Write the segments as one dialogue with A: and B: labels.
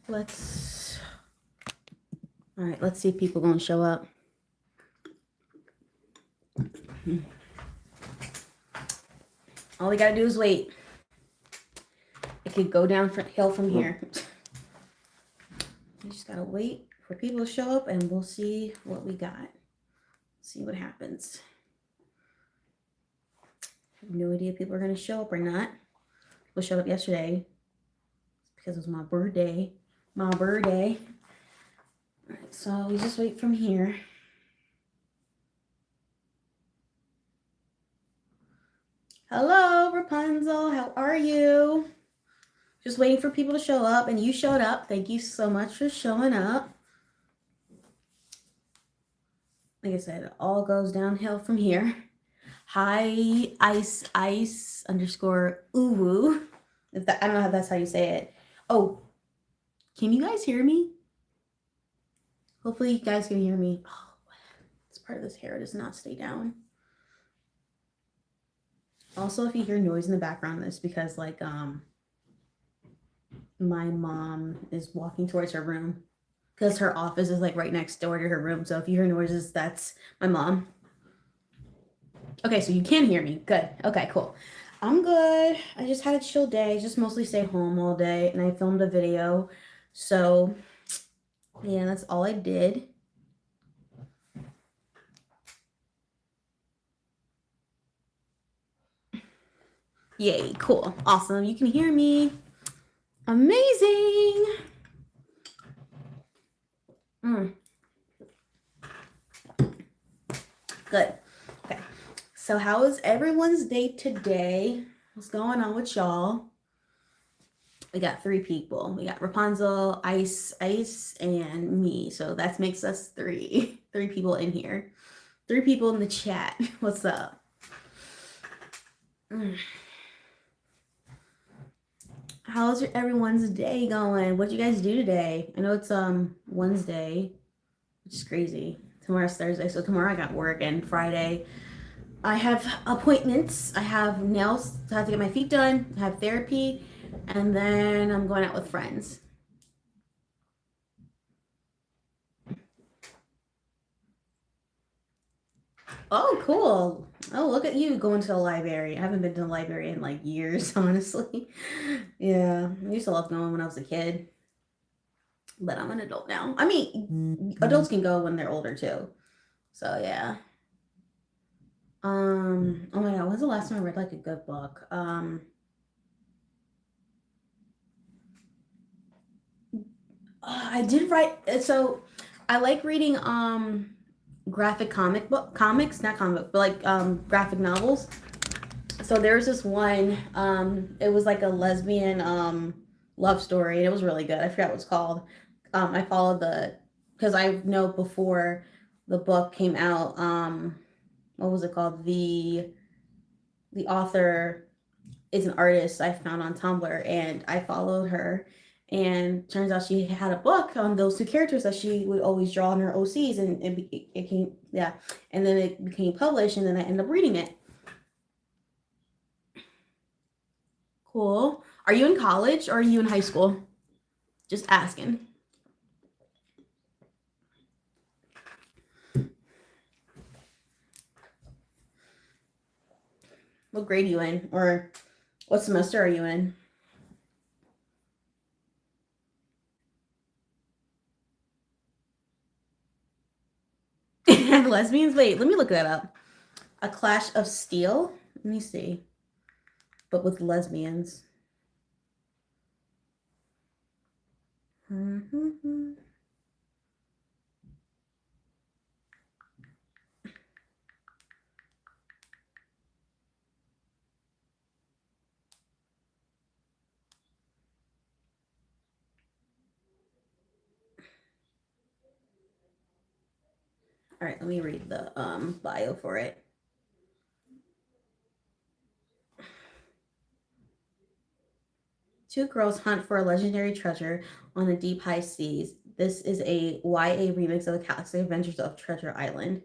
A: Let's. All right, let's see if people gonna show up. All we gotta do is wait. It could go downhill from here. We just gotta wait for people to show up, and we'll see what we got. See what happens. I have no idea if people are gonna show up or not. People showed up yesterday because it was my birthday. My birthday. All right, so we just wait from here. Hello, Rapunzel. How are you? Just waiting for people to show up, and you showed up. Thank you so much for showing up. Like I said, it all goes downhill from here. Hi, ice underscore uwu. If that, I don't know if that's how you say it. Oh, can you guys hear me? Hopefully you guys can hear me. Oh, this part of this hair does not stay down. Also, if you hear noise in the background, it's because like my mom is walking towards her room because her office is like right next door to her room. So if you hear noises, that's my mom. Okay, so you can hear me. Good. Okay, cool. I'm good. I just had a chill day. Just mostly stay home all day, and I filmed a video. So yeah, that's all I did. Yay, cool. Awesome. You can hear me. Amazing. Good. Okay. So how was everyone's day today? What's going on with y'all? We got 3 people. We got Rapunzel, Ice, and me. So that makes us 3. 3 people in here. 3 people in the chat. What's up? How's everyone's day going? What'd you guys do today? I know it's Wednesday, which is crazy. Tomorrow's Thursday, so tomorrow I got work, and Friday I have appointments. I have nails. So I have to get my feet done. I have therapy, and then I'm going out with friends. Oh, cool. Oh, look at you going to the library. I haven't been to the library in like years, honestly. Yeah, I used to love going when I was a kid, but I'm an adult now. I mean, adults can go when they're older too. So yeah. Oh my god, when's the last time I read like a good book? I did write. So I like reading graphic comics, not comic book, but like graphic novels. So there's this one. It was like a lesbian love story. It was really good. I forgot what it's called. I followed because I know before the book came out. What was it called? The author is an artist I found on Tumblr, and I followed her. And turns out she had a book on those 2 characters that she would always draw in her OCs, and it came, yeah, and then it became published, and then I ended up reading it. Cool. Are you in college or are you in high school? Just asking. What grade are you in, or what semester are you in? Lesbians? Wait, let me look that up. A Clash of Steel? Let me see. But with lesbians. Mm-hmm. All right, let me read the bio for it. Two girls hunt for a legendary treasure on the deep high seas. This is a YA remix of the classic adventures of Treasure Island.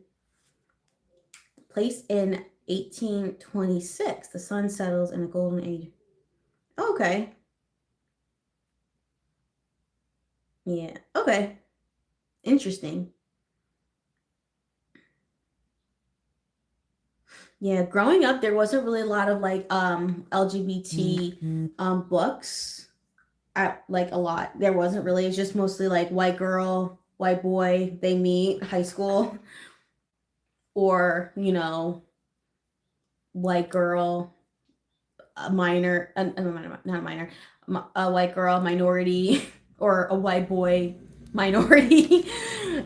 A: Placed in 1826, the sun settles in a golden age. Okay. Yeah. Okay. Interesting. Yeah, growing up there wasn't really a lot of like LGBT books. Like a lot. There wasn't really. It's just mostly like white girl, white boy, they meet, high school, or, white girl, a minor, not a minor, a white girl, minority, or a white boy, minority.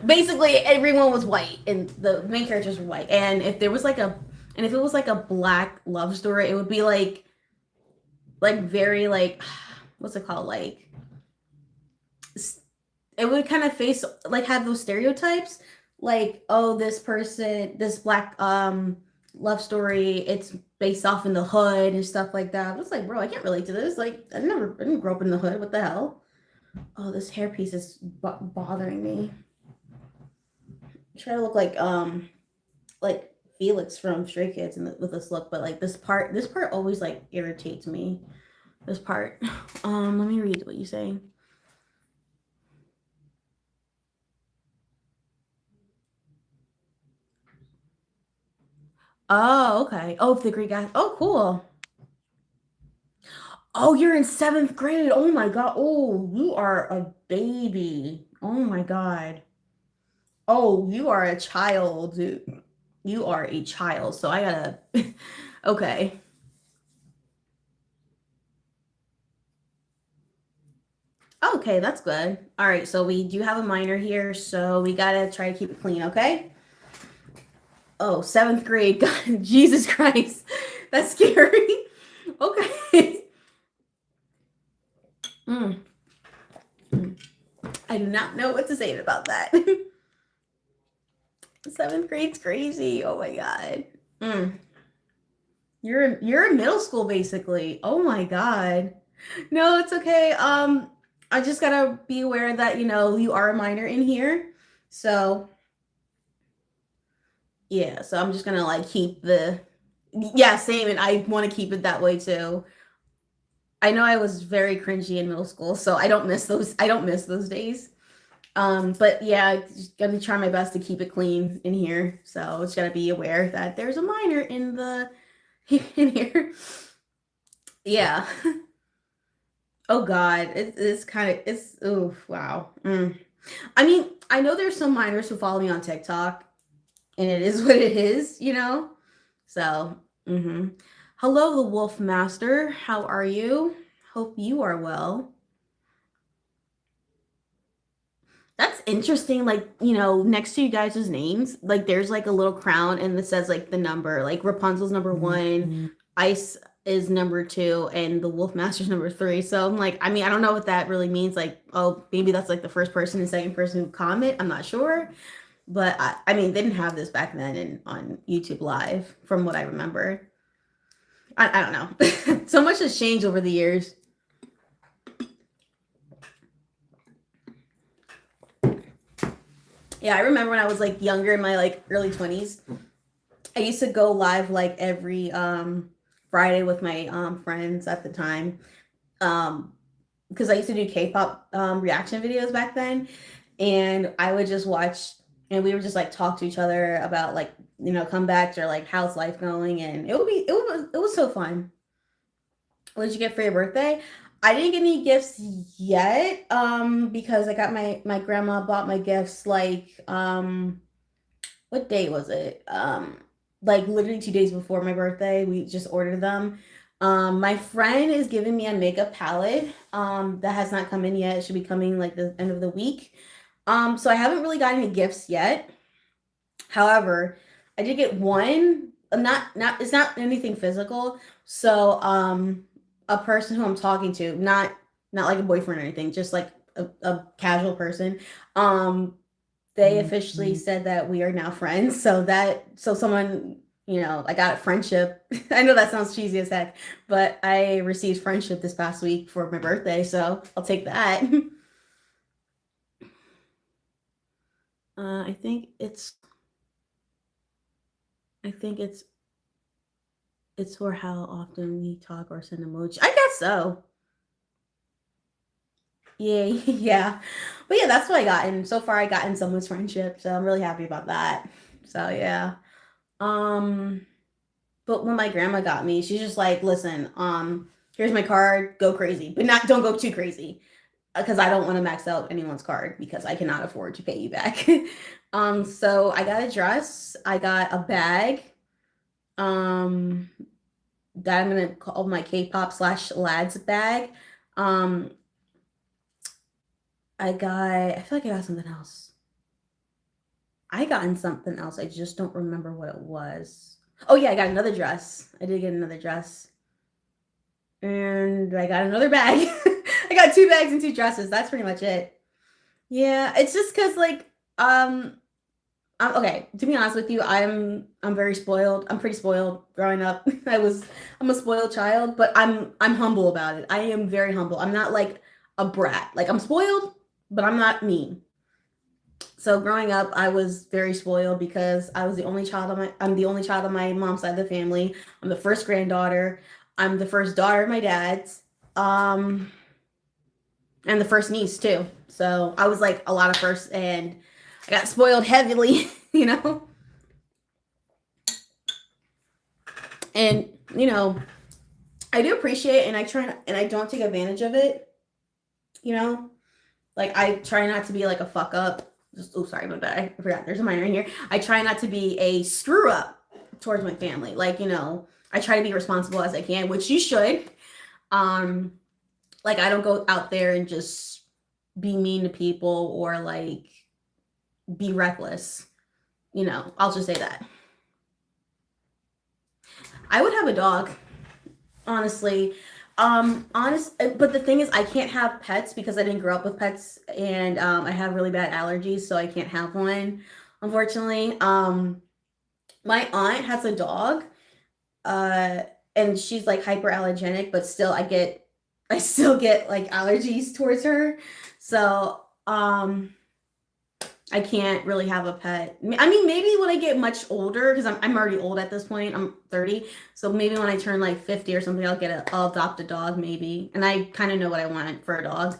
A: Basically, everyone was white, and the main characters were white. And if it was like a black love story, it would be like very like, what's it called? Like, it would kind of face like have those stereotypes, like, oh, this person, this black love story, it's based off in the hood and stuff like that. I was like, bro, I can't relate to this. Like, I didn't grow up in the hood. What the hell? Oh, this hairpiece is bothering me. I try to look like Felix from Stray Kids with this look, but like this part always like irritates me. This part. Let me read what you're saying. Oh, okay. Oh, the Greek guy. Oh, cool. Oh, you're in seventh grade. Oh my God. Oh, you are a baby. Oh my God. Oh, you are a child, dude. You are a child. So I gotta. Okay. Okay, that's good. All right. So we do have a minor here. So we gotta try to keep it clean. Okay. Oh, seventh grade. God, Jesus Christ. That's scary. Okay. Mm, mm. I do not know what to say about that. Seventh grade's crazy. Oh my God. Mm. You're in middle school basically. Oh my God. No, it's okay. I just gotta be aware that you are a minor in here. So yeah, so I'm just gonna like keep the yeah, same, and I want to keep it that way too. I know I was very cringy in middle school, so I don't miss those days. But yeah, just gotta try my best to keep it clean in here. So it's gotta be aware that there's a minor in the in here. Yeah. Oh God, it's kind of it's oh wow. I mean, I know there's some minors who follow me on TikTok, and it is what it is. So, hello, the Wolf Master. How are you? Hope you are well. That's interesting. Like, next to you guys' names, like there's like a little crown and it says like the number. Like Rapunzel's number one, Ice is number two, and the Wolf Master's number three. So I'm like, I mean, I don't know what that really means. Like, oh, maybe that's like the first person and second person who comment. I'm not sure. But I mean, they didn't have this back then on YouTube Live, from what I remember. I don't know. So much has changed over the years. Yeah, I remember when I was like younger in my like early 20s. I used to go live like every Friday with my friends at the time. Um because I used to do K-pop reaction videos back then, and I would just watch, and we would just like talk to each other about like comebacks or like how's life going, and it was so fun. What did you get for your birthday? I didn't get any gifts yet because I got my grandma bought my gifts like what day was it? Like literally 2 days before my birthday. We just ordered them. My friend is giving me a makeup palette. That has not come in yet. It should be coming like the end of the week. So I haven't really got any gifts yet. However, I did get one. Not it's not anything physical. So a person who I'm talking to, not like a boyfriend or anything, just like a casual person. Um they officially said that we are now friends. So someone, I got a friendship. I know that sounds cheesy as heck, but I received friendship this past week for my birthday, so I'll take that. I think it's for how often we talk or send emoji. I guess so. Yeah, yeah. But yeah, that's what I got. And so far I got in someone's friendship. So I'm really happy about that. So yeah. Um, but when my grandma got me, she's just like, listen, here's my card, go crazy. But not don't go too crazy. Because I don't want to max out anyone's card because I cannot afford to pay you back. So I got a dress, I got a bag, um, that I'm gonna call my K-pop slash lads bag. Um, I feel like I got something else. I gotten something else. I just don't remember what it was. Oh yeah, I got another dress. I did get another dress. And I got another bag. I got two bags and two dresses. That's pretty much it. Yeah, it's just because um okay, to be honest with you, I'm very spoiled. I'm pretty spoiled growing up. I'm a spoiled child, but I'm humble about it. I am very humble. I'm not like a brat. Like I'm spoiled, but I'm not mean. So growing up, I was very spoiled because I'm the only child on my mom's side of the family. I'm the first granddaughter. I'm the first daughter of my dad's. Um and the first niece too. So I was like a lot of firsts and I got spoiled heavily, you know? And you know, I do appreciate it and and I don't take advantage of it, you know? Like I try not to be like a fuck up. Just oh sorry, my bad. I forgot there's a minor in here. I try not to be a screw up towards my family. Like, you know, I try to be responsible as I can, which you should. Um, like I don't go out there and just be mean to people or like be reckless. You know, I'll just say that. I would have a dog, honestly. But the thing is, I can't have pets because I didn't grow up with pets, and I have really bad allergies, so I can't have one, unfortunately. My aunt has a dog, uh, and she's like hyperallergenic, but still, I still get like allergies towards her. So, I can't really have a pet. I mean, maybe when I get much older, because I'm already old at this point. I'm 30, so maybe when I turn like 50 or something, I'll adopt a dog maybe. And I kind of know what I want for a dog.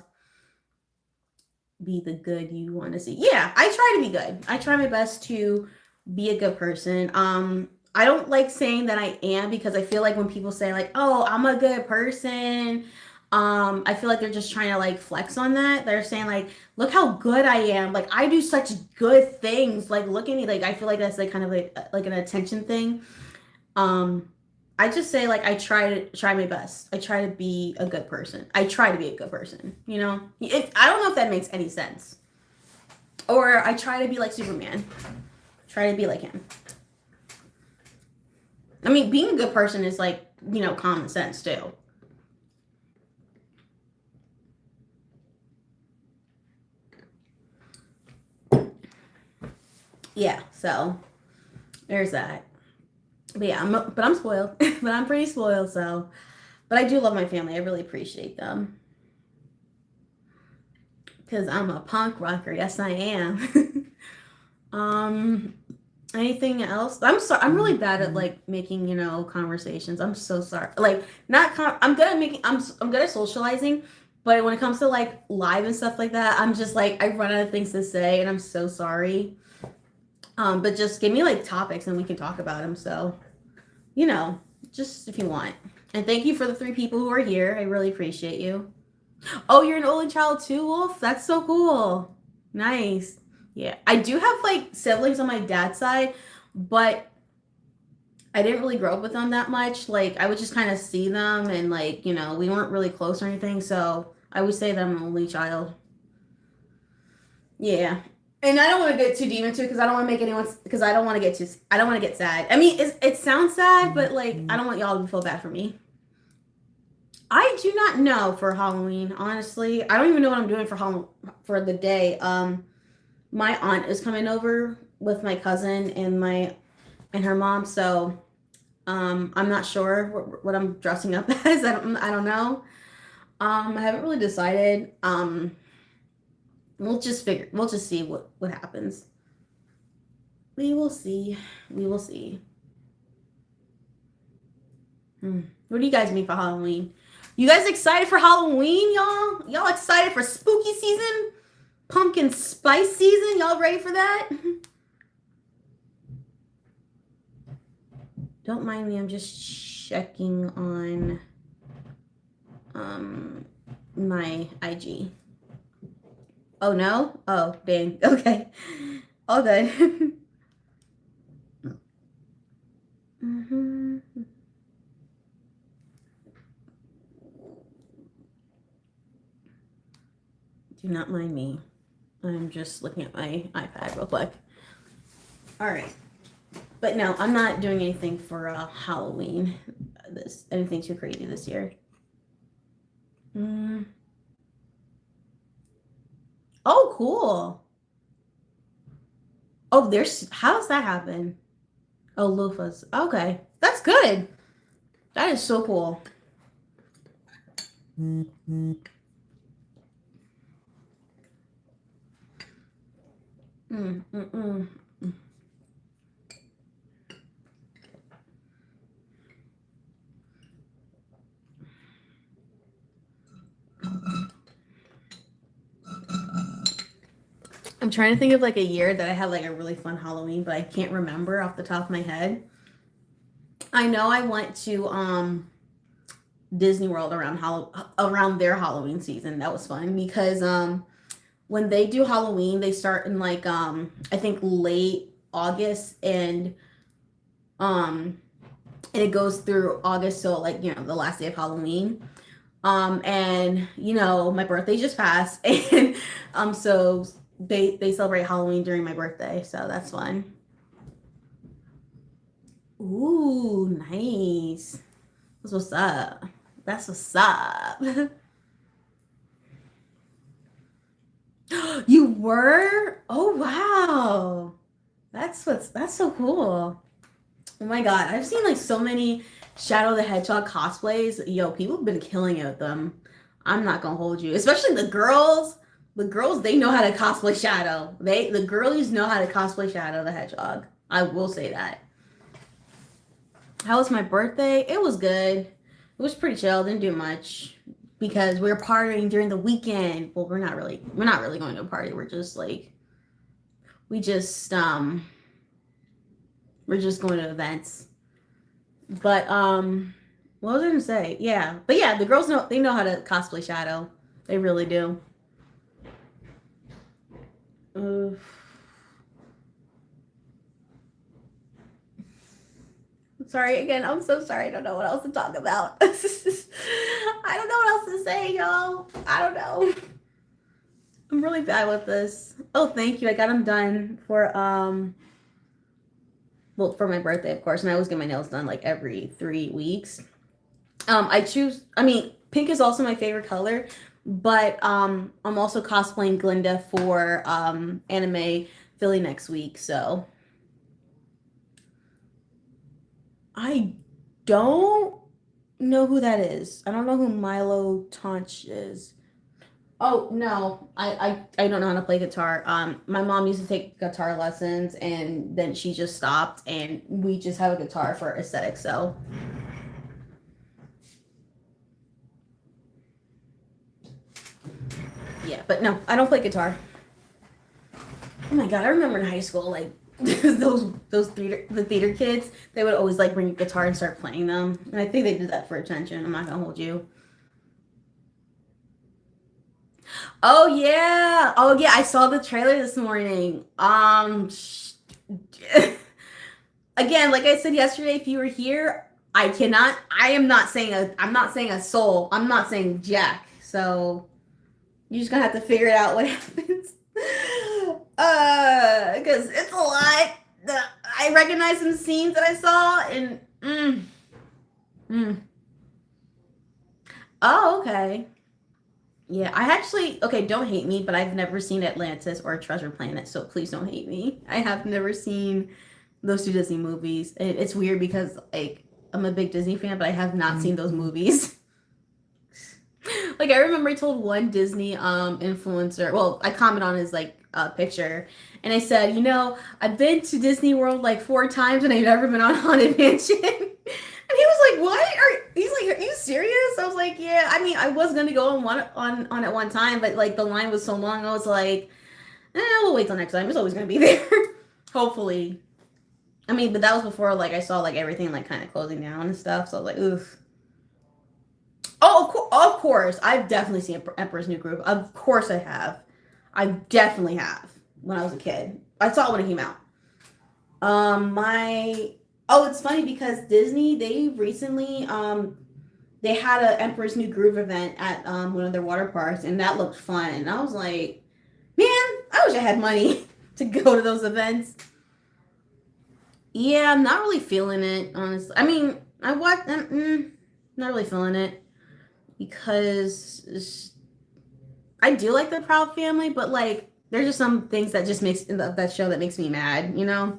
A: Be the good you want to see. Yeah, I try to be good. I try my best to be a good person. I don't like saying that I am because I feel like when people say like, "Oh, I'm a good person," I feel like they're just trying to like flex on that. They're saying like, "Look how good I am. Like I do such good things. Like look at me." Like I feel like that's like kind of like an attention thing. Um, I just say like I try my best. I try to be a good person. I try to be a good person. You know, I don't know if that makes any sense. Or I try to be like Superman. Try to be like him. I mean, being a good person is like common sense too. Yeah. So there's that. But yeah, I'm spoiled. But I'm pretty spoiled. So, but I do love my family. I really appreciate them because I'm a punk rocker. Yes, I am. um, Anything else? I'm sorry. I'm really bad at like making conversations. I'm so sorry. Like not. I'm good at making. I'm good at socializing, but when it comes to like live and stuff like that, I'm just like I run out of things to say, and I'm so sorry. But just give me like topics and we can talk about them. So you know, just if you want. And thank you for the three people who are here. I really appreciate you. Oh, you're an only child too, Wolf? That's so cool. Nice. Yeah. I do have like siblings on my dad's side, but I didn't really grow up with them that much. Like I would just kind of see them and like, we weren't really close or anything. So I would say that I'm an only child. Yeah. And I don't want to get too deep into it because I don't want to make anyone because I don't want to get sad. I mean, it sounds sad, but like I don't want y'all to feel bad for me. I do not know for Halloween, honestly. I don't even know what I'm doing for the day. My aunt is coming over with my cousin and her mom, so I'm not sure what I'm dressing up as. I don't know. I haven't really decided. We'll just see what happens. We will see. We will see. What do you guys mean for Halloween? You guys excited for Halloween, y'all? Y'all excited for spooky season? Pumpkin spice season? Y'all ready for that? Don't mind me, I'm just checking on my IG. Oh no? Oh, dang. Okay. All good. Mm-hmm. Do not mind me. I'm just looking at my iPad real quick. All right. But no, I'm not doing anything for Halloween. Anything too crazy this year. Oh, cool. Oh, how's that happen? Oh, loofahs. Okay. That's good. That is so cool. I'm trying to think of like a year that I had like a really fun Halloween, but I can't remember off the top of my head. I know I went to Disney World around their Halloween season. That was fun because when they do Halloween, they start in like I think late August and it goes through August, so like the last day of Halloween. And my birthday just passed and so they celebrate Halloween during my birthday, so that's fun. Ooh, nice. That's what's up. That's what's up. You were? Oh wow. That's so cool. Oh my god, I've seen like so many Shadow the Hedgehog cosplays. Yo, people have been killing it with them. I'm not gonna hold you. Especially the girls. The girls, they know how to cosplay Shadow. The girlies know how to cosplay Shadow the Hedgehog. I will say that. How was my birthday? It was good. It was pretty chill. Didn't do much because we were partying during the weekend. Well, we're not really going to a party. We're just like we're just going to events. But what was I gonna say? Yeah. But yeah, the girls know how to cosplay Shadow. They really do. Sorry again. I'm so sorry. I don't know what else to talk about. I don't know what else to say, y'all. I don't know. I'm really bad with this. Oh, thank you. I got them done for for my birthday, of course, and I always get my nails done like every 3 weeks. Pink is also my favorite color, but I'm also cosplaying Glinda for Anime Philly next week, so I don't know who that is. I don't know who Milo Tonch is. Oh no, I don't know how to play guitar. My mom used to take guitar lessons, and then she just stopped, and we just have a guitar for aesthetics. So, yeah, but no, I don't play guitar. Oh my god, I remember in high school, like those theater kids, they would always like bring a guitar and start playing them, and I think they did that for attention. I'm not gonna hold you. Oh yeah. Oh yeah, I saw the trailer this morning. Again, like I said yesterday, if you were here, I'm not saying a soul. I'm not saying jack. So you're just gonna have to figure it out what happens. Because it's a lot. I recognize some scenes that I saw and Oh, okay. Yeah, I actually, okay, don't hate me, but I've never seen Atlantis or Treasure Planet, so please don't hate me. I have never seen those two Disney movies. It's weird because like I'm a big Disney fan, but I have not seen those movies. Like I remember I told one Disney influencer, well, I comment on his like picture, and I said, I've been to Disney World like 4 times and I've never been on Haunted Mansion. And he was like, "What? He's like, are you serious?" I was like, "Yeah." I mean, I was gonna go on one on at one time, but like the line was so long, I was like, we'll wait till next time. It's always gonna be there. Hopefully. I mean, but that was before like I saw like everything like kind of closing down and stuff. So I was like, oof. Oh, of course. I've definitely seen Emperor's New Groove. Of course I have. I definitely have. When I was a kid, I saw it when it came out. My it's funny because Disney they recently they had a Emperor's New Groove event at one of their water parks, and that looked fun. And I was like, man, I wish I had money to go to those events. Yeah, I'm not really feeling it, honestly. I mean, I watched. Not really feeling it because I do like the Proud Family, but like, there's just some things that just makes in that show that makes me mad. You know?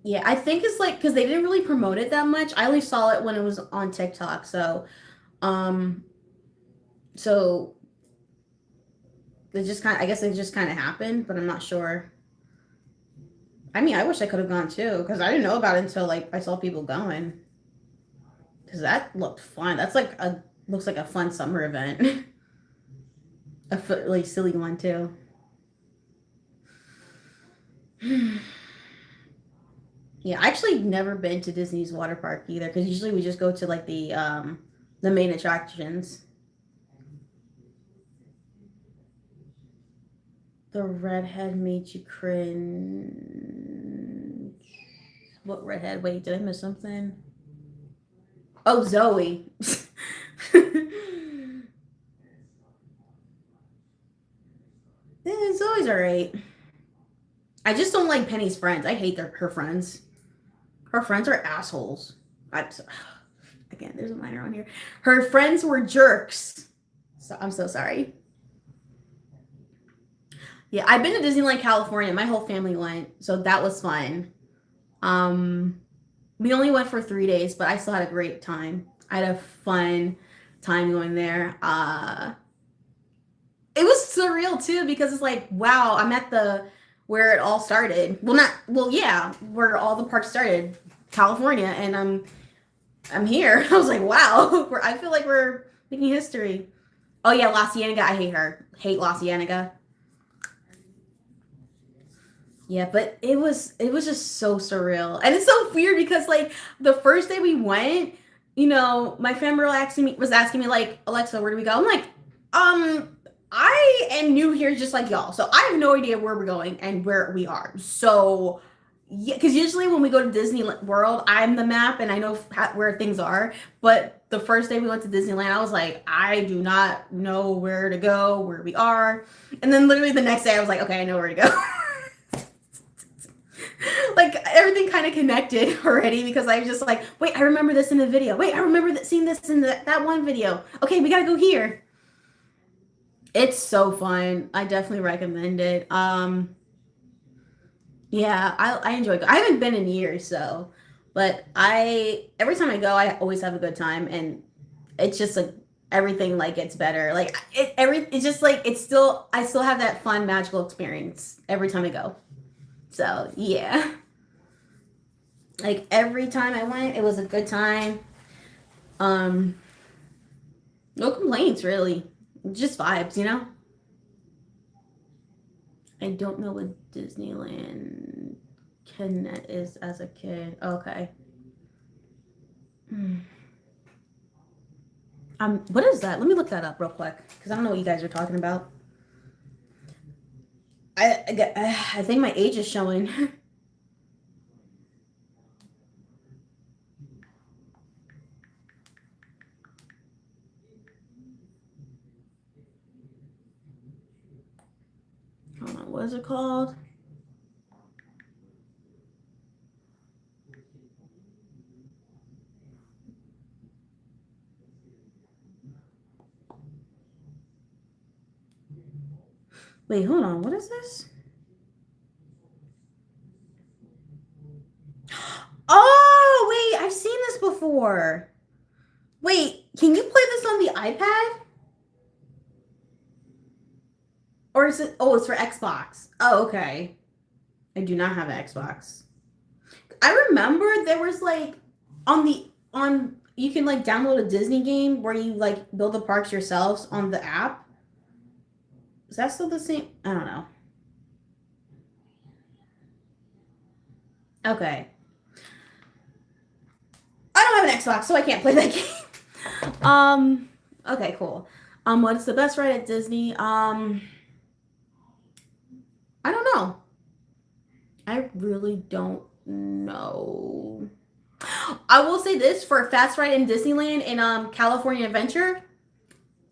A: Yeah, I think it's like because they didn't really promote it that much. I only saw it when it was on TikTok, um, so it just kind. I guess it just kind of happened, but I'm not sure. I mean, I wish I could have gone too because I didn't know about it until like I saw people going. Because that looked fun. That's like a looks like a fun summer event. A really silly one too. Yeah, I actually never been to Disney's water park either because usually we just go to like the main attractions. The redhead made you cringe. What redhead? Wait, did I miss something? Oh, Zoe. Zoe's alright. I just don't like Penny's friends. I hate her friends. Her friends are assholes. I'm so, again, there's a minor on here. Her friends were jerks. So I'm so sorry. Yeah, I've been to Disneyland California. My whole family went, so that was fun. Um, we only went for 3 days, but I still had a great time. I had a fun time going there. It was surreal too because it's like, wow, I'm at the where it all started. Well, not well, yeah, where all the parks started, California, and I'm here. I was like, wow, I feel like we're making history. Oh yeah, La Cienega, I hate her. Hate La Cienega. Yeah, but it was just so surreal. And it's so weird because like the first day we went, my family was asking me like, Alexa, where do we go? I'm like, I am new here just like y'all. So I have no idea where we're going and where we are. So yeah, because usually when we go to Disney World, I'm the map and I know where things are. But the first day we went to Disneyland, I was like, I do not know where to go, where we are. And then literally the next day, I was like, okay, I know where to go. Like everything kind of connected already because I was just like, wait, I remember this in the video. Wait, I remember seeing this in that one video. Okay, we gotta go here. It's so fun. I definitely recommend it. Yeah, I enjoy it. I haven't been in years, so, but I every time I go, I always have a good time, and it's just like everything like gets better. Like it's just like I still have that fun magical experience every time I go. So yeah. Like every time I went, it was a good time. Um, no complaints really. Just vibes. I don't know what Disneyland Connect is as a kid. Okay. Hmm. What is that? Let me look that up real quick because I don't know what you guys are talking about. I think my age is showing. Hold on, what is it called? Wait, hold on. What is this? Oh, wait, I've seen this before. Wait, can you play this on the iPad? Or is it? Oh, it's for Xbox. Oh, okay. I do not have an Xbox. I remember there was like on you can like download a Disney game where you like build the parks yourselves on the app. Is that still the same? I don't know. Okay. I don't have an Xbox, so I can't play that game. Okay, cool. What's the best ride at Disney? I don't know. I really don't know. I will say this for Fast Ride in Disneyland in California Adventure,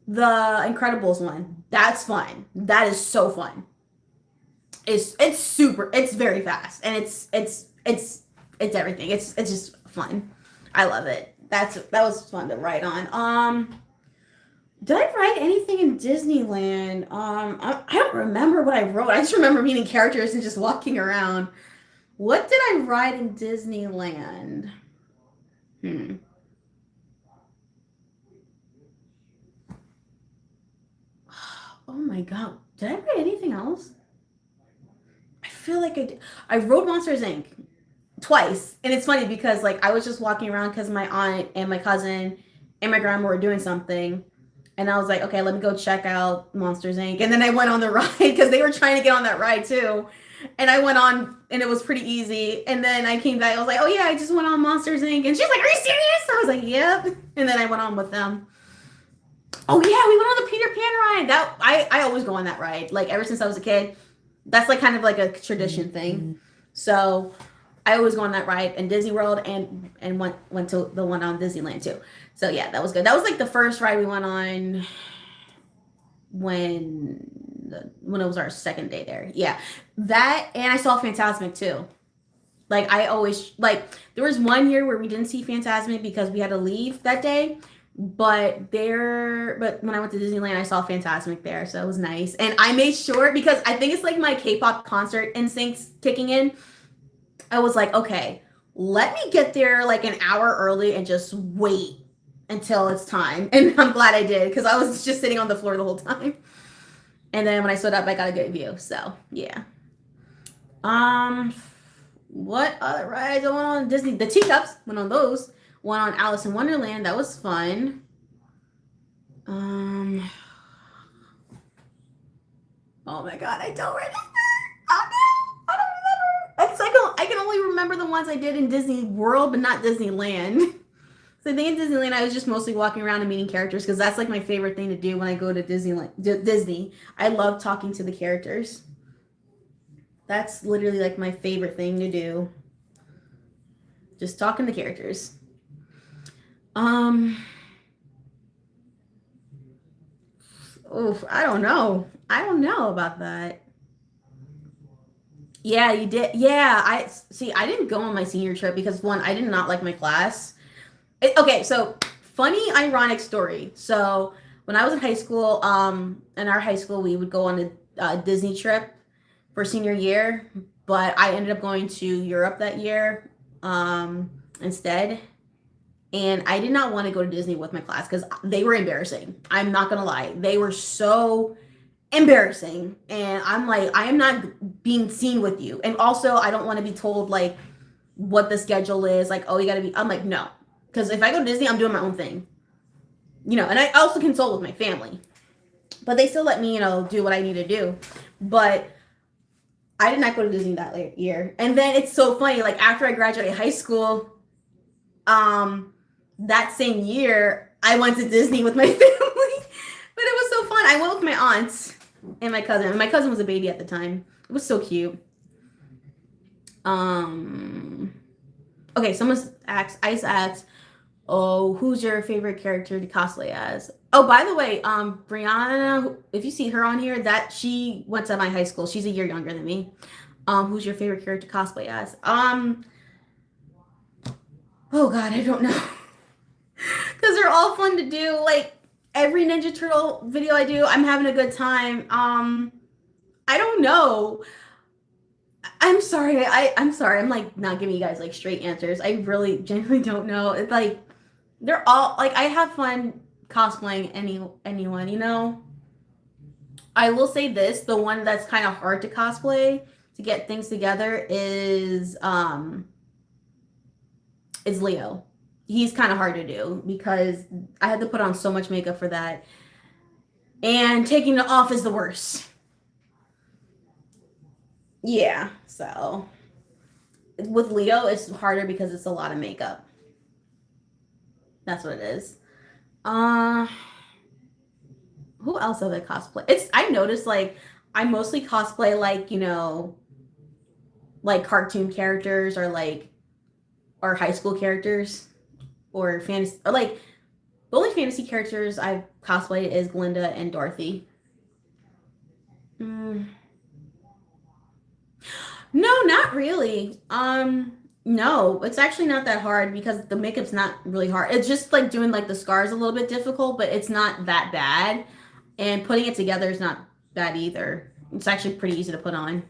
A: the Incredibles one. That's fun. That is so fun. It's super. It's very fast and it's everything. It's just fun. I love it. That was fun to ride on. Did I write anything in Disneyland? I don't remember what I wrote. I just remember meeting characters and just walking around. What did I write in Disneyland? Hmm. Oh my god. Did I write anything else? I feel like I wrote Monsters Inc. twice. And it's funny because like I was just walking around because my aunt and my cousin and my grandma were doing something. And I was like, okay, let me go check out Monsters Inc. And then I went on the ride because they were trying to get on that ride too. And I went on and it was pretty easy. And then I came back, I was like, oh yeah, I just went on Monsters Inc. And she's like, are you serious? I was like, yep. And then I went on with them. Oh yeah, we went on the Peter Pan ride. That I always go on that ride. Like ever since I was a kid. That's like kind of like a tradition thing. So I always go on that ride in Disney World and went to the one on Disneyland too. So yeah, that was good. That was like the first ride we went on when when it was our second day there. Yeah, that and I saw Fantasmic too. Like I always like there was one year where we didn't see Fantasmic because we had to leave that day. But when I went to Disneyland, I saw Fantasmic there, so it was nice. And I made sure because I think it's like my K-pop concert instincts kicking in. I was like, okay, let me get there like an hour early and just wait until it's time. And I'm glad I did because I was just sitting on the floor the whole time. And then when I stood up, I got a good view. So yeah. Um, what other rides I went on? Disney, the teacups went on those. Went on Alice in Wonderland. That was fun. Oh my god, I don't remember. Oh no, I don't remember. I can only remember the ones I did in Disney World, but not Disneyland. So I think in Disneyland, I was just mostly walking around and meeting characters because that's like my favorite thing to do when I go to Disneyland. Disney, I love talking to the characters. That's literally like my favorite thing to do. Just talking to characters. Um, Oof, I don't know. I don't know about that. Yeah, you did. Yeah, I see. I didn't go on my senior trip because one, I did not like my class. Okay, so funny, ironic story. So when I was in high school, in our high school, we would go on a Disney trip for senior year, but I ended up going to Europe that year, instead. And I did not want to go to Disney with my class because they were embarrassing. I'm not gonna lie, they were so embarrassing, and I'm like, I am not being seen with you. And also, I don't want to be told like what the schedule is. Like, oh, you gotta be. I'm like, no, because if I go to Disney, I'm doing my own thing, And I also consult with my family, but they still let me, do what I need to do. But I did not go to Disney that year. And then it's so funny. Like after I graduated high school, that same year, I went to Disney with my family. But it was so fun. I went with my aunts and my cousin. And my cousin was a baby at the time. It was so cute. Um, okay, Ice asks, oh, who's your favorite character to cosplay as? Oh, by the way, Brianna, if you see her on here, that she went to my high school. She's a year younger than me. Who's your favorite character to cosplay as? Oh God, I don't know. Because they're all fun to do. Like every Ninja Turtle video I do, I'm having a good time. I don't know. I'm sorry. I'm sorry. I'm like not giving you guys like straight answers. I really genuinely don't know. It's like they're all like I have fun cosplaying anyone. I will say this, the one that's kind of hard to cosplay to get things together is Leo. He's kind of hard to do because I had to put on so much makeup for that. And taking it off is the worst. Yeah, so with Leo, it's harder because it's a lot of makeup. That's what it is. Who else have I cosplay? I noticed like I mostly cosplay like, like cartoon characters or high school characters or fantasy or like the only fantasy characters I've cosplayed is Glinda and Dorothy. Mm. No, not really. No, it's actually not that hard because the makeup's not really hard. It's just like doing like the scars a little bit difficult, but it's not that bad. And putting it together is not bad either. It's actually pretty easy to put on.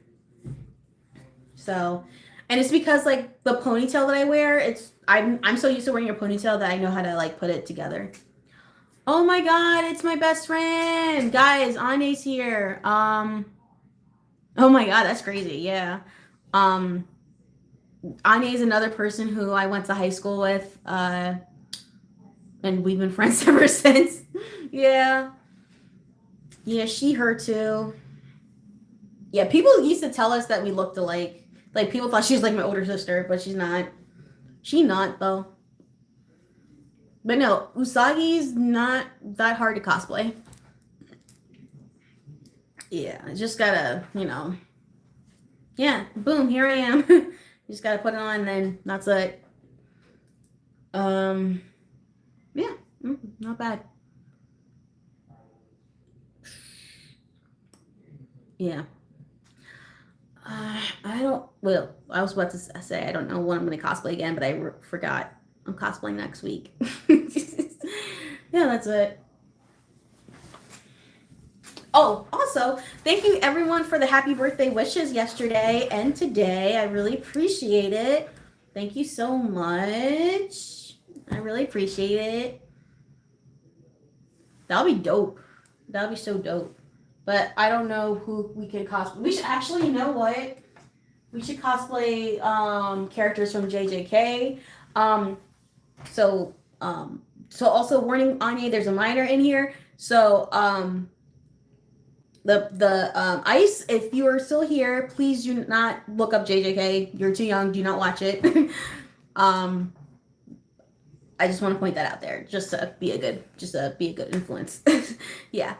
A: So, and it's because like the ponytail that I wear, I'm so used to wearing a ponytail that I know how to like put it together. Oh my god, it's my best friend. Guys, Anya's here. Oh my god, that's crazy. Yeah. Um Anya is another person who I went to high school with, and we've been friends ever since. Yeah. Yeah, her too. Yeah, people used to tell us that we looked alike. Like people thought she was like my older sister, but she's not. She not though. But no, Usagi's not that hard to cosplay. Yeah, I just gotta, yeah, boom, here I am. You just gotta put it on, and then that's it. Yeah, not bad. Yeah. I don't. Well, I was about to say I don't know when I'm gonna cosplay again, but I forgot. I'm cosplaying next week. Yeah, that's it. Oh, also, thank you everyone for the happy birthday wishes yesterday and today. I really appreciate it. Thank you so much. I really appreciate it. That'll be dope. That'll be so dope. But I don't know who we could cosplay. We should actually, you know what? We should cosplay characters from JJK. So also warning, Anya, there's a minor in here. So the Ice, if you are still here, please do not look up JJK. You're too young. Do not watch it. I just want to point that out there, just to be a good influence. Yeah,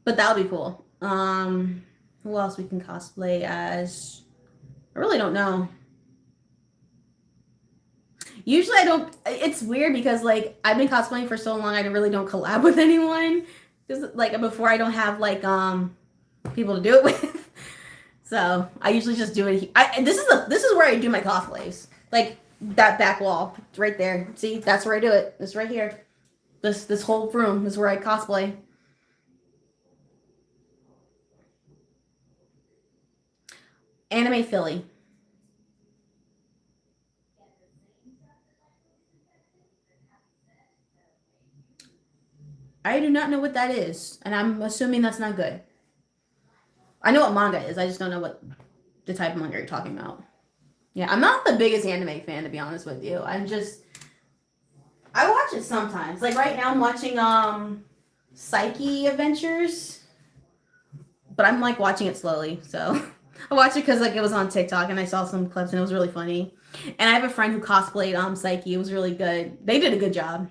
A: but that'll be cool. Who else we can cosplay as? I really don't know. Usually I don't. It's weird because like I've been cosplaying for so long, I really don't collab with anyone. Just like before, I don't have like people to do it with. So I usually just do it. This is where I do my cosplays. Like that back wall, it's right there. See, that's where I do it. It's right here. This whole room is where I cosplay. Anime Philly. I do not know what that is, and I'm assuming that's not good. I know what manga is. I just don't know what the type of manga you're talking about. Yeah, I'm not the biggest anime fan, to be honest with you. I watch it sometimes. Like right now I'm watching Psyche Adventures, but I'm like watching it slowly. So I watched it because like it was on TikTok and I saw some clips and it was really funny. And I have a friend who cosplayed Psyche. It was really good. They did a good job.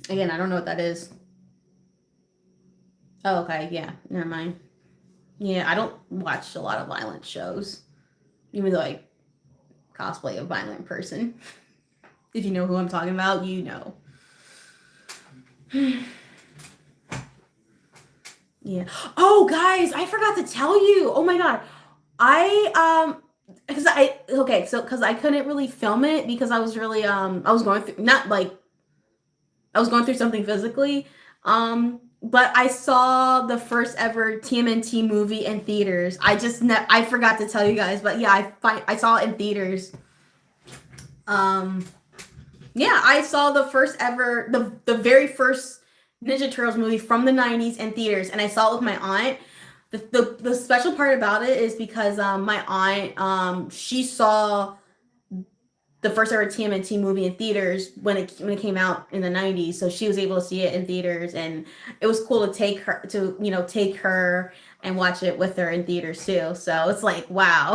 A: Again, I don't know what that is. Oh, okay. Yeah, never mind. Yeah, I don't watch a lot of violent shows, even though I cosplay a violent person. If you know who I'm talking about, you know. Yeah. Oh, guys, I forgot to tell you. Oh my god, because I couldn't really film it because I was really I was going through not like I was going through something physically. But I saw the first ever TMNT movie in theaters. I forgot to tell you guys, but yeah, I saw it in theaters. Yeah, I saw the first ever the very first Ninja Turtles movie from the 90s in theaters, and I saw it with my aunt. The special part about it is because my aunt she saw the first ever TMNT movie in theaters when it came out in the 90s, so she was able to see it in theaters, and it was cool to take her and watch it with her in theaters too. So it's like, wow.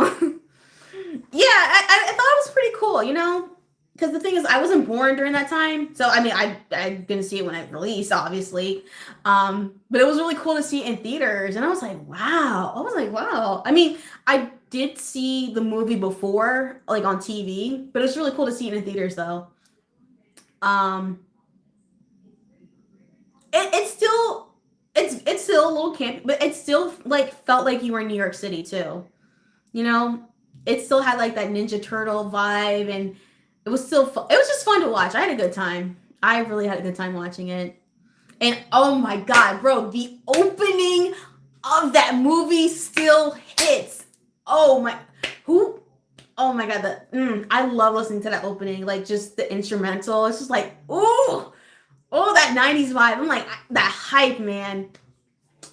A: Yeah, I thought it was pretty cool, because the thing is, I wasn't born during that time, so I mean, I didn't see it when it released, obviously, but it was really cool to see it in theaters, and I was like, wow. I mean, I did see the movie before, like on TV, but it's really cool to see it in theaters, though. Um, it's still it's still a little campy, but it still like felt like you were in New York City too. You know, it still had like that Ninja Turtle vibe, and it was still fun. It was just fun to watch. I had a good time. I really had a good time watching it. And oh my god, bro, the opening of that movie still hits. Oh my, who? Oh my god, I love listening to that opening. Like just the instrumental. It's just like, ooh, oh that '90s vibe. I'm like that hype, man.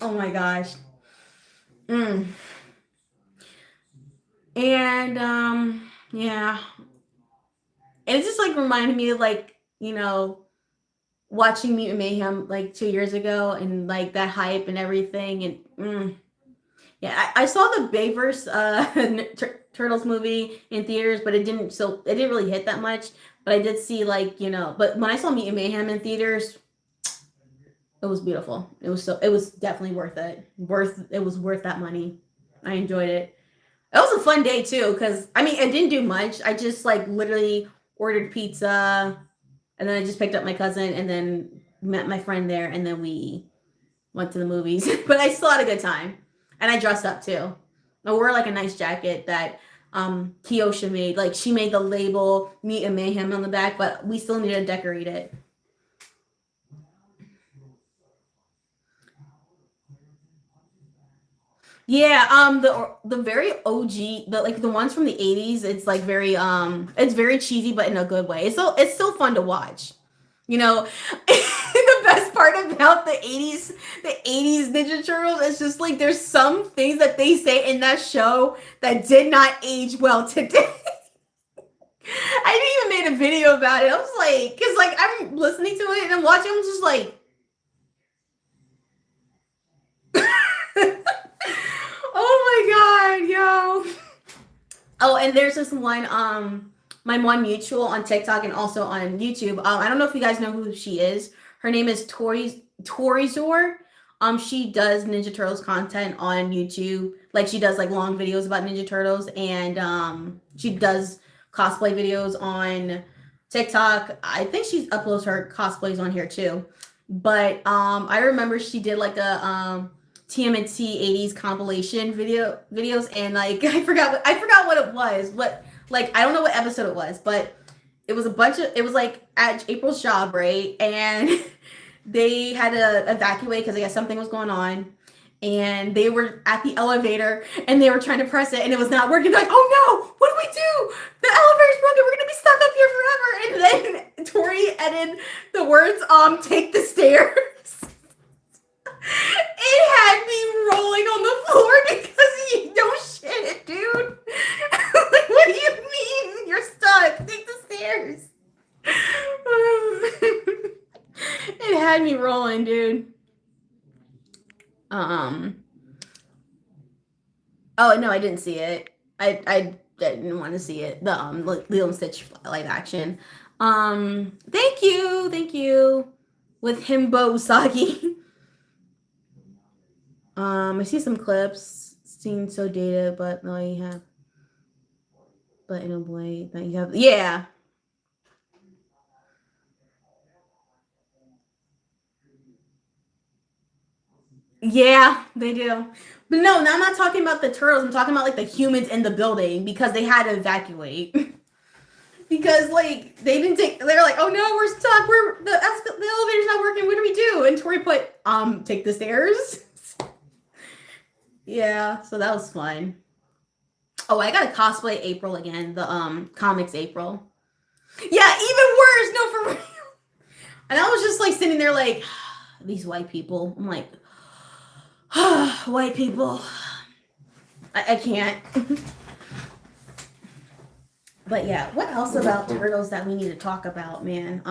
A: Oh my gosh. Mm. And yeah, and it just like reminded me of like watching Mutant Mayhem like 2 years ago and like that hype and everything and yeah, I saw the Bayverse Turtles movie in theaters, but it didn't really hit that much. But I did see like but when I saw Mutant Mayhem in theaters, it was beautiful. It was definitely worth it. It was worth that money. I enjoyed it. It was a fun day too, because I mean, it didn't do much. I just like literally ordered pizza, and then I just picked up my cousin, and then met my friend there, and then we went to the movies. But I still had a good time, and I dressed up too. I wore like a nice jacket that Kiyosha made. Like she made the label "Meat and Mayhem" on the back, but we still need to decorate it. Yeah, the very OG, the ones from the 80s, it's like very it's very cheesy but in a good way. It's still fun to watch. You know, the best part about the 80s Ninja Turtles is just like there's some things that they say in that show that did not age well today. I even made a video about it. I was like, because like I'm listening to it and I'm watching, I'm just like, oh my god, yo. Oh, and there's this one, my one mutual on TikTok and also on YouTube. I don't know if you guys know who she is. Her name is Torizor. She does Ninja Turtles content on YouTube. Like she does like long videos about Ninja Turtles, and she does cosplay videos on TikTok. I think she uploads her cosplays on here too. But I remember she did like a TMNT 80s compilation videos, and like I forgot what it was, but like I don't know what episode it was, but it was like at April's job, right? And they had to evacuate because I guess something was going on, and they were at the elevator and they were trying to press it and it was not working. They're like, oh no, what do we do? The elevator's broken, we're gonna be stuck up here forever. And then Tori added the words, take the stairs. It had me rolling on the floor because you don't shit, dude. Like, what do you mean? You're stuck. Take the stairs. It had me rolling, dude. Um. Oh no, I didn't see it. I didn't want to see it. The Lilo and Stitch live action. Thank you. With Himbo Usagi. I see some clips. Seem so dated, but no, you have. But in a way that you have, yeah, yeah, they do. But no, now I'm not talking about the turtles. I'm talking about like the humans in the building because they had to evacuate. Because like they didn't take. They're like, oh no, we're stuck. The elevator's not working. What do we do? And Tori put take the stairs. Yeah, so that was fun. Oh, I gotta cosplay April again. The comics April. Yeah, even worse. No, for real. And I was just like sitting there like, these white people. I'm like, white people. I can't. But yeah, what else about turtles that we need to talk about, man?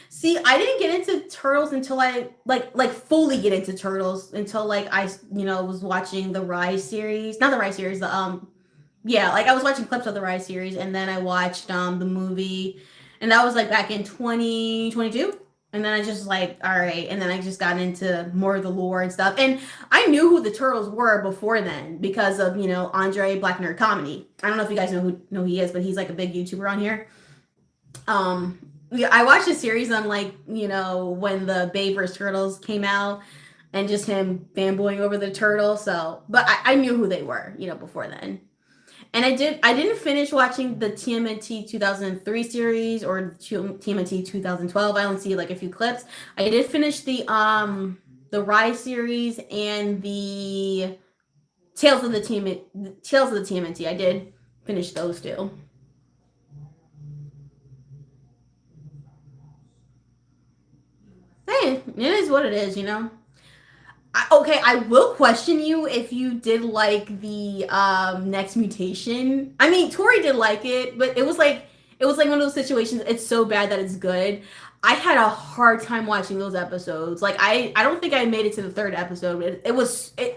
A: See, I didn't get into turtles until I like fully get into turtles until like I was watching the Rise series, not the Rise series, the yeah, like I was watching clips of the Rise series, and then I watched the movie, and that was like back in 2022. And then I just like, all right, and then I just got into more of the lore and stuff. And I knew who the turtles were before then because of Andre Black Nerd Comedy. I don't know if you guys know who he is, but he's like a big YouTuber on here. Yeah, I watched a series on like when the Babe vs Turtles came out, and just him fanboying over the turtle. So, but I knew who they were, before then. And I didn't finish watching the TMNT 2003 series or TMNT 2012. I only see like a few clips. I did finish the Rise series and the Tales of the TMNT. I did finish those two. Hey, it is what it is, Okay, I will question you if you did like the Next Mutation. I mean, Tori did like it, but it was like one of those situations. It's so bad that it's good. I had a hard time watching those episodes. Like I don't think I made it to the third episode.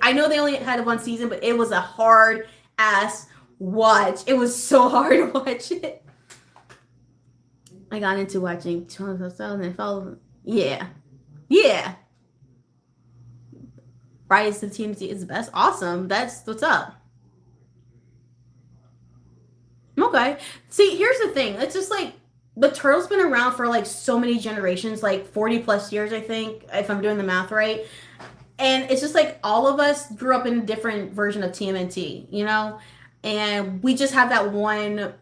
A: I know they only had one season, but it was a hard ass watch. It was so hard to watch it. I got into watching 2000 and followed. Yeah, yeah. Rise to TMZ is the best. Awesome. That's what's up. Okay. See, here's the thing. It's just like the turtle's been around for like so many generations, like 40 plus years, I think, if I'm doing the math right. And it's just like all of us grew up in a different version of TMNT, And we just have that one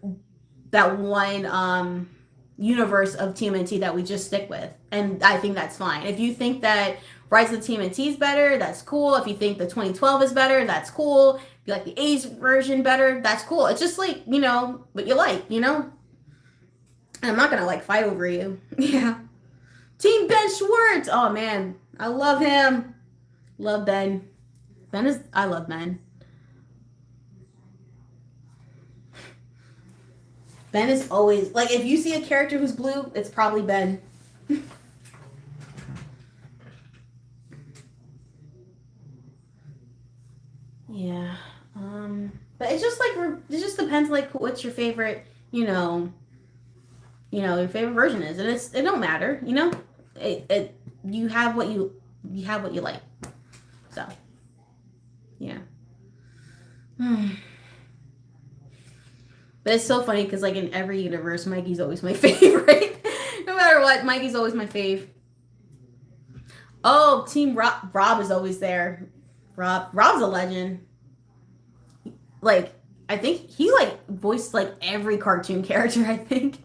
A: universe of TMNT that we just stick with. And I think that's fine. If you think that Rise of the TMNT is better, that's cool. If you think the 2012 is better, that's cool. If you like the A's version better, that's cool. It's just like, what you like, And I'm not going to like fight over you. Yeah. Team Ben Schwartz. Oh man, I love him. Love Ben. I love Ben. Ben is always like, if you see a character who's blue, it's probably Ben. Yeah. But it's just like it just depends like what's your favorite, your favorite version is, and it don't matter, you have what you like. So, yeah. But it's so funny because like in every universe, Mikey's always my favorite. No matter what, Mikey's always my fave. Oh, Team Rob is always there. Rob's a legend. Like, I think he like voiced like every cartoon character, I think.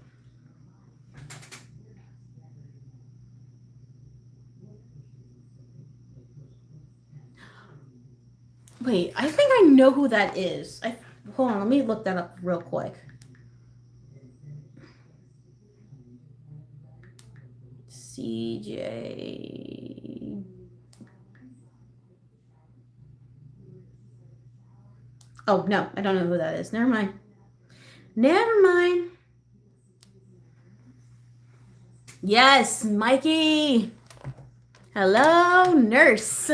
A: Wait, I think I know who that is. Hold on, let me look that up real quick. CJ. Oh, no, I don't know who that is. Never mind. Yes, Mikey. Hello, nurse.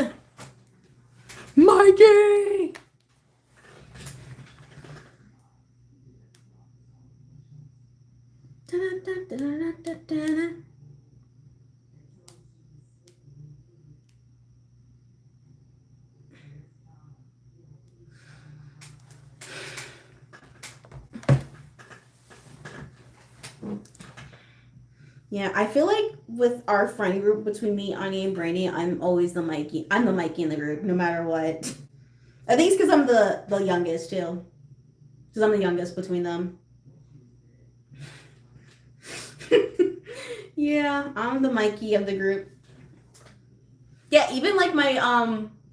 A: Mikey. Da-da-da-da-da-da-da. Yeah, I feel like with our friend group between me, Anya, and Brandy, I'm always the Mikey. I'm the Mikey in the group, no matter what. I think it's because I'm the youngest too. Because I'm the youngest between them. Yeah, I'm the Mikey of the group. Yeah, even like my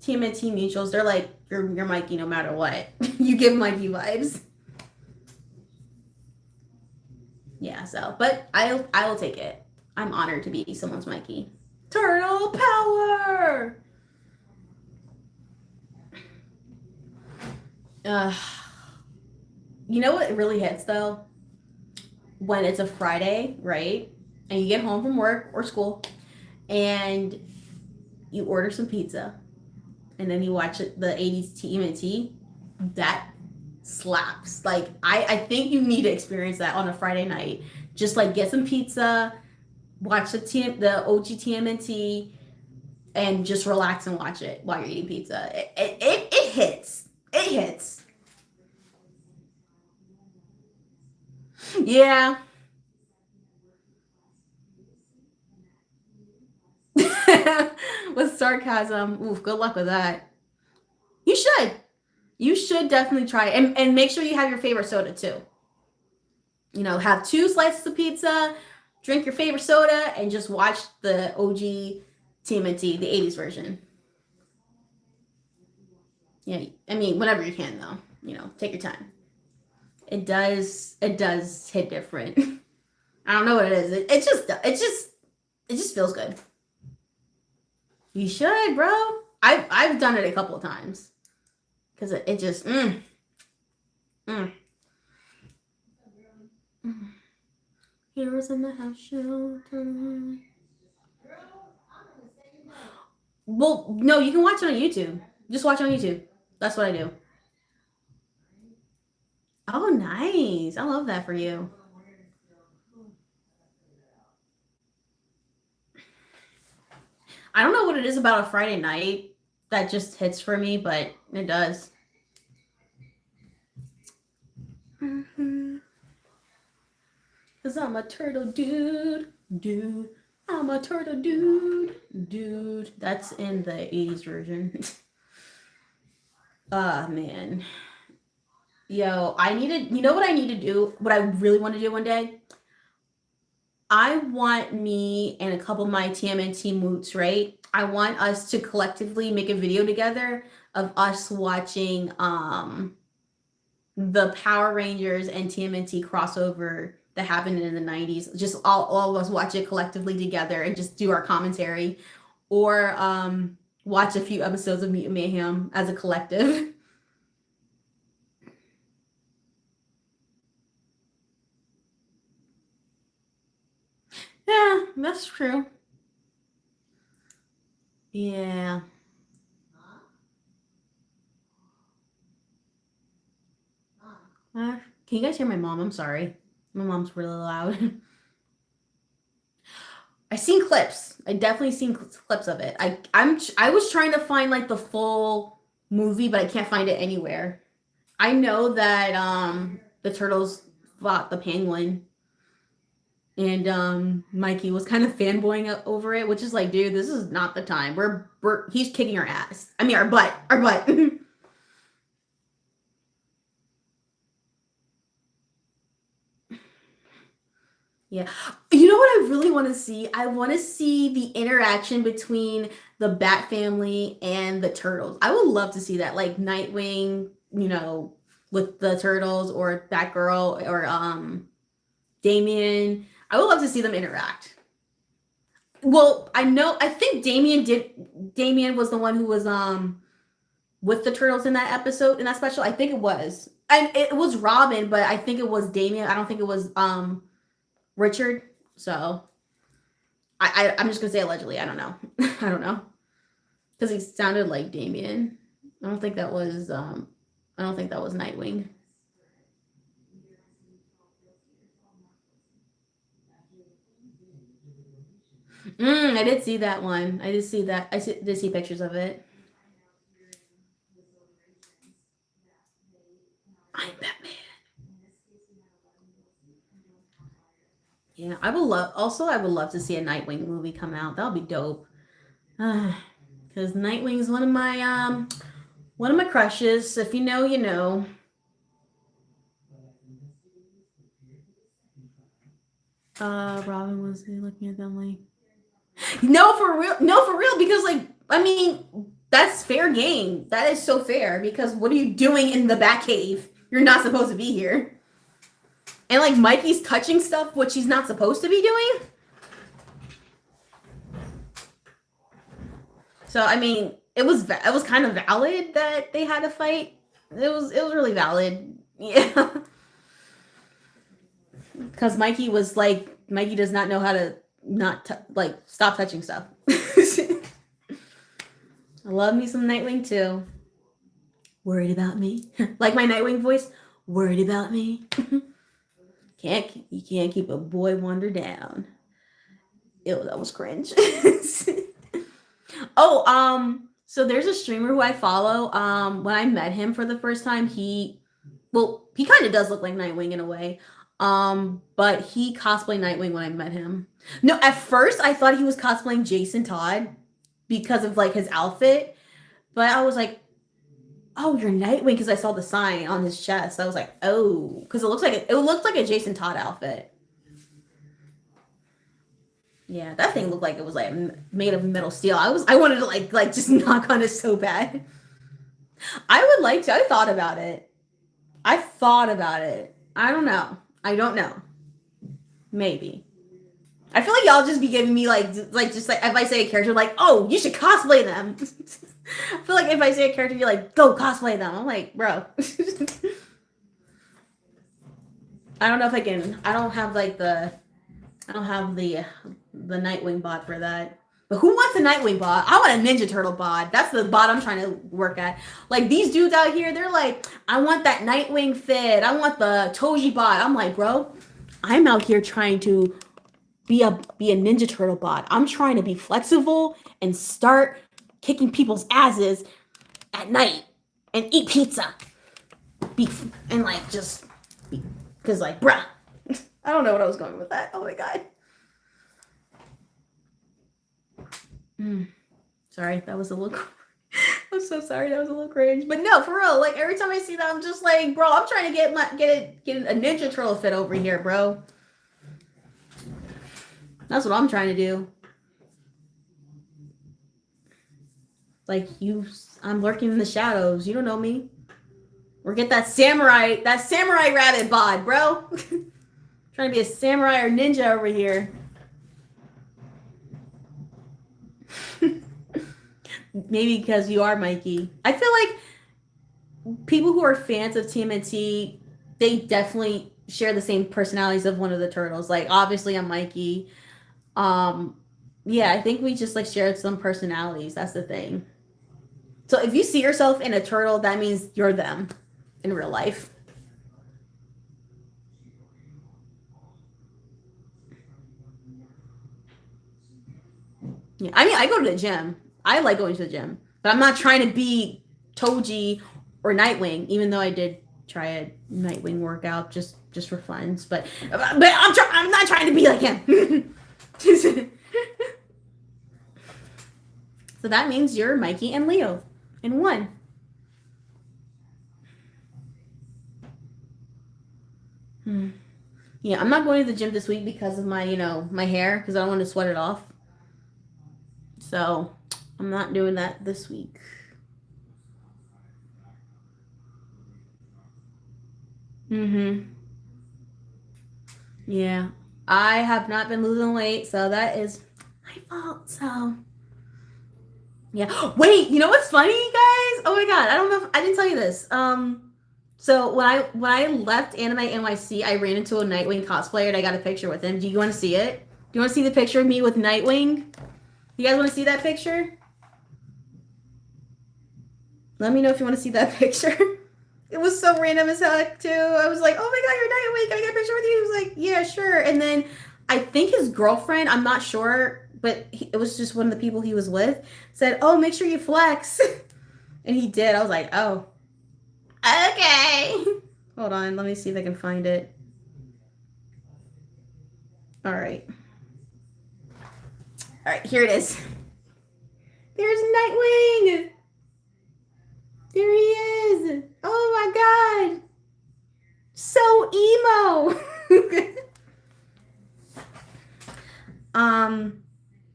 A: team and team mutuals, they're like you're Mikey no matter what. You give Mikey vibes. Yeah, so but I will take it. I'm honored to be someone's Mikey. Turtle power. Uh, you know what really hits though? When it's a Friday, right? And you get home from work or school and you order some pizza and then you watch the 80s TMNT, that slaps. Like I think you need to experience that on a Friday night. Just like get some pizza, watch the OG TMNT, and just relax and watch it while you're eating pizza. It hits. It hits. Yeah. With sarcasm. Oof, good luck with that. You should. You should definitely try it. And make sure you have your favorite soda too. You know, have 2 slices of pizza, drink your favorite soda, and just watch the OG TMNT, the 80s version. Yeah, I mean, whenever you can though. You know, take your time. It does hit different. I don't know what it is. It just feels good. You should, bro. I've done it a couple of times. Cause it just Heroes in the house shelter. Well, no, you can watch it on YouTube. Just watch it on YouTube. That's what I do. Oh, nice. I love that for you. I don't know what it is about a Friday night that just hits for me, but it does. Cause I'm a turtle dude. I'm a turtle dude. That's in the 80s version. Man. Yo, you know what I need to do? What I really want to do one day? I want me and a couple of my TMNT moots, right? I want us to collectively make a video together of us watching the Power Rangers and TMNT crossover that happened in the 90s. Just all of us watch it collectively together and just do our commentary. Or watch a few episodes of Mutant Mayhem as a collective. Yeah, that's true. Yeah. Can you guys hear my mom? I'm sorry. My mom's really loud. I seen clips. I definitely seen clips of it. I was trying to find like the full movie, but I can't find it anywhere. I know that the turtles fought the penguin, and Mikey was kind of fanboying over it, which is like, dude, this is not the time. He's kicking our ass. I mean, our butt. Yeah. You know what I really want to see? I want to see the interaction between the Bat family and the turtles. I would love to see that. Like Nightwing, you know, with the turtles, or Batgirl, or Damian. I would love to see them interact. Well, I think Damian was the one who was with the turtles in that episode, in that special. I think it was. And it was Robin, but I think it was Damian. I don't think it was Richard. So I'm just gonna say allegedly. I don't know. I don't know, because he sounded like Damian. I don't think that was Nightwing. I did see that one. I did see that. Did see pictures of it. I'm Batman. Yeah, I would love to see a Nightwing movie come out. That would be dope. Because Nightwing is one of my crushes. If you know, you know. Robin was looking at them like, no, for real, because like, I mean, that's fair game. That is so fair, because what are you doing in the Batcave? You're not supposed to be here. And like Mikey's touching stuff which he's not supposed to be doing. So I mean, it was kind of valid that they had to fight. It was really valid. Yeah. Because Mikey does not know how to like stop touching stuff. I love me some Nightwing too. Worried about me? Like my Nightwing voice. Worried about me? You can't keep a boy Wonder down. Ew, that was cringe. Oh, so there's a streamer who I follow. When I met him for the first time, he kind of does look like Nightwing in a way. But he cosplayed Nightwing when I met him. No, at first I thought he was cosplaying Jason Todd because of like his outfit, but I was like, "Oh, you're Nightwing," because I saw the sign on his chest. I was like, "Oh," because it looked like a Jason Todd outfit. Yeah, that thing looked like it was like made of metal steel. I wanted to like just knock on it so bad. I would like to. I thought about it. I thought about it. I don't know. I don't know. Maybe. I feel like y'all just be giving me just like if I say a character like, oh, you should cosplay them. I feel like if I say a character, you're like, go cosplay them. I'm like, bro. I don't know if I can. I don't have the Nightwing bot for that. But who wants a Nightwing bot? I want a Ninja Turtle bot. That's the bot I'm trying to work at. Like these dudes out here, they're like, I want that Nightwing fit. I want the Toji bot. I'm like, bro, I'm out here trying to be a Ninja Turtle bot. I'm trying to be flexible and start kicking people's asses at night and eat pizza. Beef and like just because like, bruh. I don't know what I was going with that. Oh my god. Sorry, that was a little. I'm so sorry, that was a little cringe. But no, for real, like every time I see that, I'm just like, bro, I'm trying to get a Ninja Turtle fit over here, bro. That's what I'm trying to do. Like I'm lurking in the shadows. You don't know me. Or get that samurai rabbit bod, bro. Trying to be a samurai or ninja over here. Maybe because you are Mikey. I feel like people who are fans of TMNT, they definitely share the same personalities of one of the turtles. Like obviously I'm Mikey. Yeah, I think we just like shared some personalities. That's the thing. So if you see yourself in a turtle, that means you're them in real life. Yeah, I mean, I go to the gym. I like going to the gym, but I'm not trying to be Toji or Nightwing, even though I did try a Nightwing workout just for fun. But I'm not trying to be like him. So that means you're Mikey and Leo in one. Yeah, I'm not going to the gym this week because of my, my hair, because I don't want to sweat it off. So I'm not doing that this week. Yeah. I have not been losing weight, so that is my fault. So yeah. Wait, you know what's funny, guys? Oh my god, I don't know if I didn't tell you this. So when I left Anime NYC, I ran into a Nightwing cosplayer and I got a picture with him. Do you want to see it? Do you want to see the picture of me with Nightwing? You guys want to see that picture? Let me know if you want to see that picture. It was so random as heck too. I was like, "Oh my god, you're Nightwing! Can I get a picture with you?" He was like, "Yeah, sure." And then I think his girlfriend, I'm not sure, but it was just one of the people he was with, said, "Oh, make sure you flex," and he did. I was like, "Oh, okay." Hold on, let me see if I can find it. All right, here it is. There's Nightwing. There he is. Oh my god. So emo.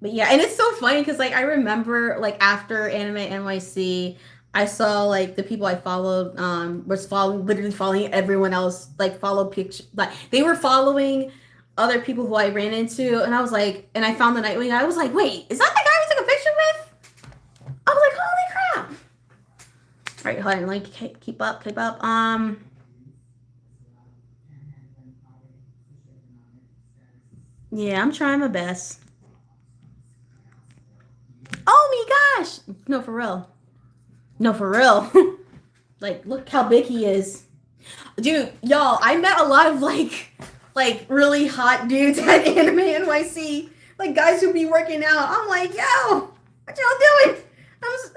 A: But yeah, and it's so funny because like I remember like after Anime NYC, I saw like the people I followed was literally following everyone else, like follow picture, like they were following other people who I ran into, and I was like, and I found the Nightwing. I was like, wait, is that the guy we took a picture with? All right, hold on. Like, keep up, keep up. Yeah, I'm trying my best. Oh my gosh! No, for real. No, for real. Like, look how big he is. Dude, y'all, I met a lot of like really hot dudes at Anime NYC. Like guys who be working out. I'm like, yo, what y'all doing? Guys,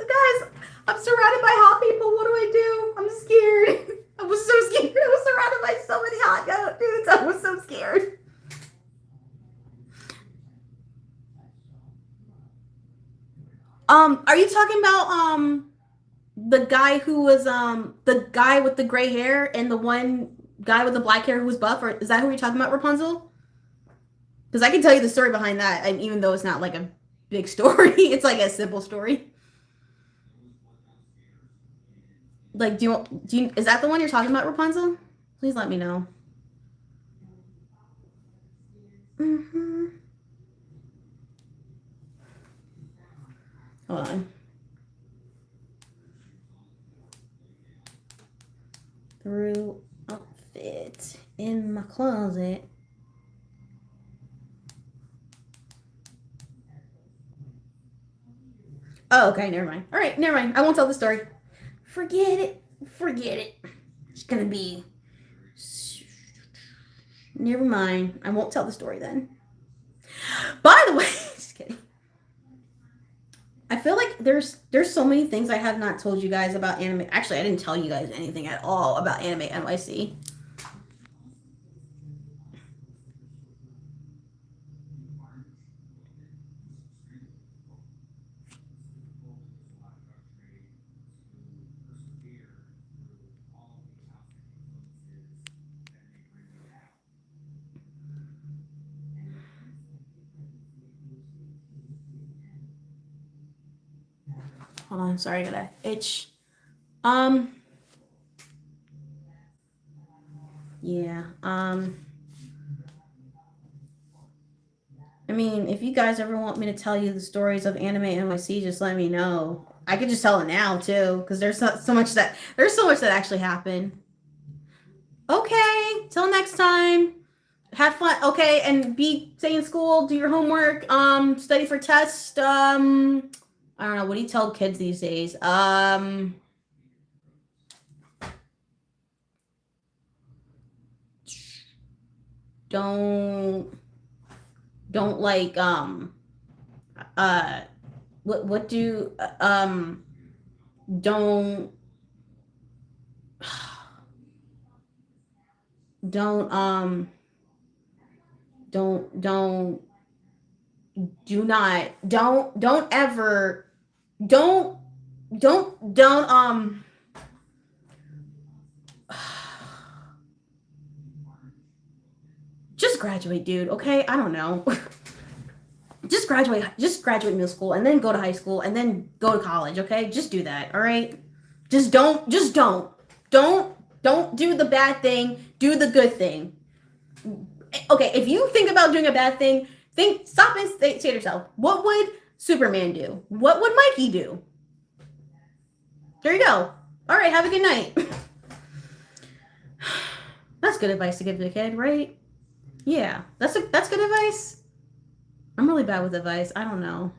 A: I'm surrounded by hot people. What do I do? I'm scared. I was so scared. I was surrounded by so many hot dudes. I was so scared. Are you talking about the guy who was the guy with the gray hair and the one guy with the black hair who was buff, or is that who you're talking about, Rapunzel? Because I can tell you the story behind that, and even though it's not like a big story, it's like a simple story. Like, is that the one you're talking about, Rapunzel? Please let me know. Mm-hmm. Hold on. Through outfit in my closet. Oh, okay, never mind. All right, never mind. I won't tell the story. Forget it. Forget it. It's gonna be. Never mind. I won't tell the story then. By the way, just kidding. I feel like there's so many things I have not told you guys about anime. Actually, I didn't tell you guys anything at all about Anime NYC. Hold on, sorry, I got a itch. Um, yeah. I mean, if you guys ever want me to tell you the stories of Anime NYC, just let me know. I could just tell it now too, because there's so much that actually happened. Okay, till next time. Have fun. Okay, and stay in school, do your homework, study for tests. I don't know. What do you tell kids these days? Don't don't like uh what do don't don't don't do not don't ever don't don't just graduate, dude. Okay, I don't know. Just graduate middle school and then go to high school and then go to college. Okay, just do that. All right, just don't do the bad thing. Do the good thing. Okay, if you think about doing a bad thing, stop and say to yourself, what would Superman do? What would Mikey do? There you go. All right, have a good night. That's good advice to give to a kid, right? Yeah, that's good advice. I'm really bad with advice. I don't know.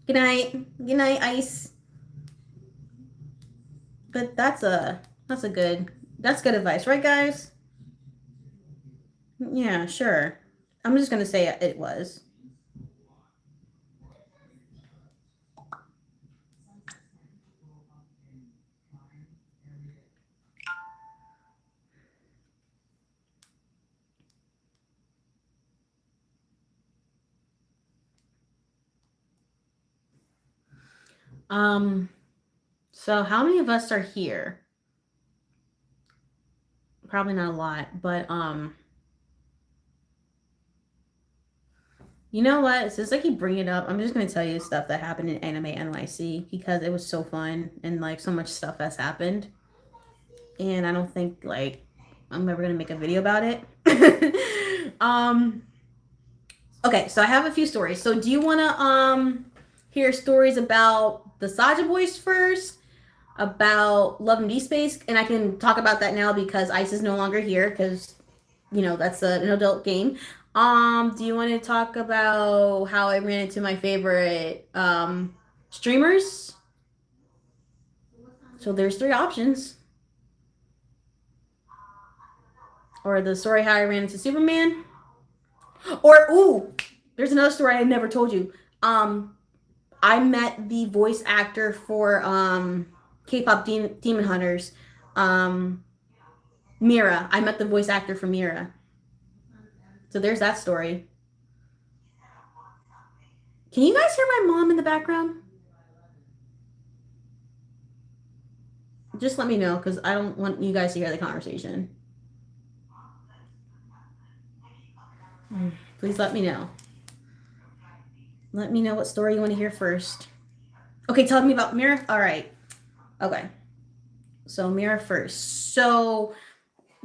A: Good night. Good night, Ice. But that's good advice, right, guys? Yeah, sure. I'm just gonna say it was. Um, so how many of us are here? Probably not a lot, but you know what? Since I keep bringing it up, I'm just gonna tell you stuff that happened in Anime NYC because it was so fun and like so much stuff has happened, and I don't think like I'm ever gonna make a video about it. Okay, so I have a few stories. So do you wanna hear stories about the Saja Boys first? about Love and D Space, and I can talk about that now because Ice is no longer here because that's an adult game. Do you want to talk about how I ran into my favorite streamers? So there's three options. Or the story how I ran into Superman. Or there's another story I never told you. I met the voice actor for K-pop Demon Hunters, um, Mira. I met the voice actor for Mira. So there's that story. Can you guys hear my mom in the background? Just let me know because I don't want you guys to hear the conversation. Please let me know. Let me know what story you want to hear first. Okay, tell me about Mira. All right. Okay. So Mira first. So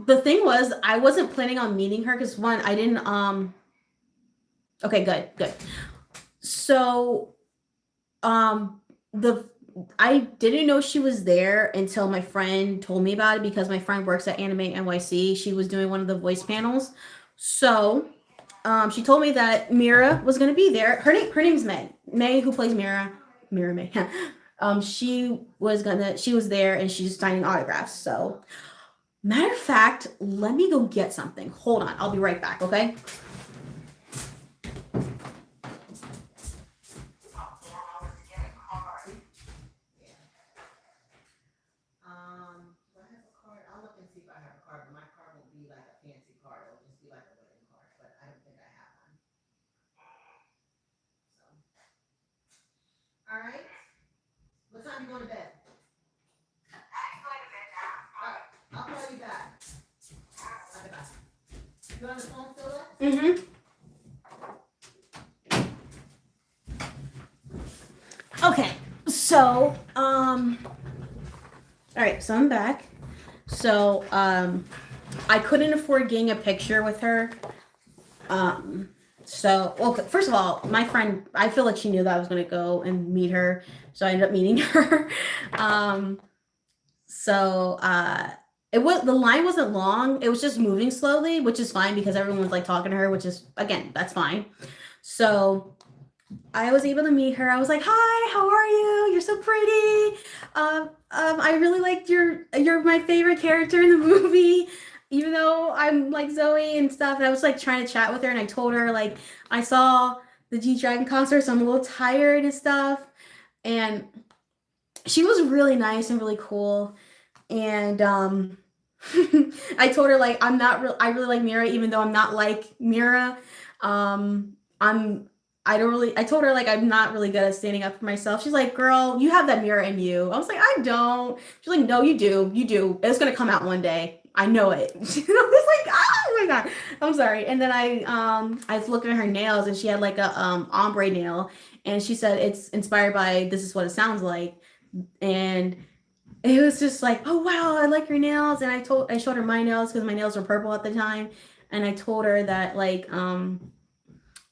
A: the thing was, I wasn't planning on meeting her because one, I didn't. Okay, good. So, the I didn't know she was there until my friend told me about it because my friend works at Anime NYC. She was doing one of the voice panels. So, she told me that Mira was going to be there. Her name's May. May, who plays Mira. Mira May. She was there and she's signing autographs. So, matter of fact, let me go get something. Hold on. I'll be right back, okay? All right. What time you going to bed? I'll call you back. Okay, bye. You on the phone still? Okay. So, all right, so I'm back. So, I couldn't afford getting a picture with her. So, well, first of all, my friend, I feel like she knew that I was going to go and meet her. So I ended up meeting her. The line wasn't long. It was just moving slowly, which is fine because everyone was like talking to her, which is, again, that's fine. So I was able to meet her. I was like, "Hi, how are you? You're so pretty. I really liked you're my favorite character in the movie, even though I'm like Zoe and stuff." And I was like trying to chat with her, and I told her like I saw the G-Dragon concert, so I'm a little tired and stuff. And she was really nice and really cool. And I told her like I really like Mira, even though I'm not like Mira. I told her like I'm not really good at standing up for myself. She's like, "Girl, you have that Mira in you." I was like, "I don't." She's like, "No, you do. You do. It's gonna come out one day. I know it." I was like, "Oh my god." I'm sorry. And then I was looking at her nails and she had like a ombre nail, and she said it's inspired by This Is What It Sounds Like. And it was just like, "Oh wow, I like your nails." And I showed her my nails because my nails were purple at the time. And I told her that like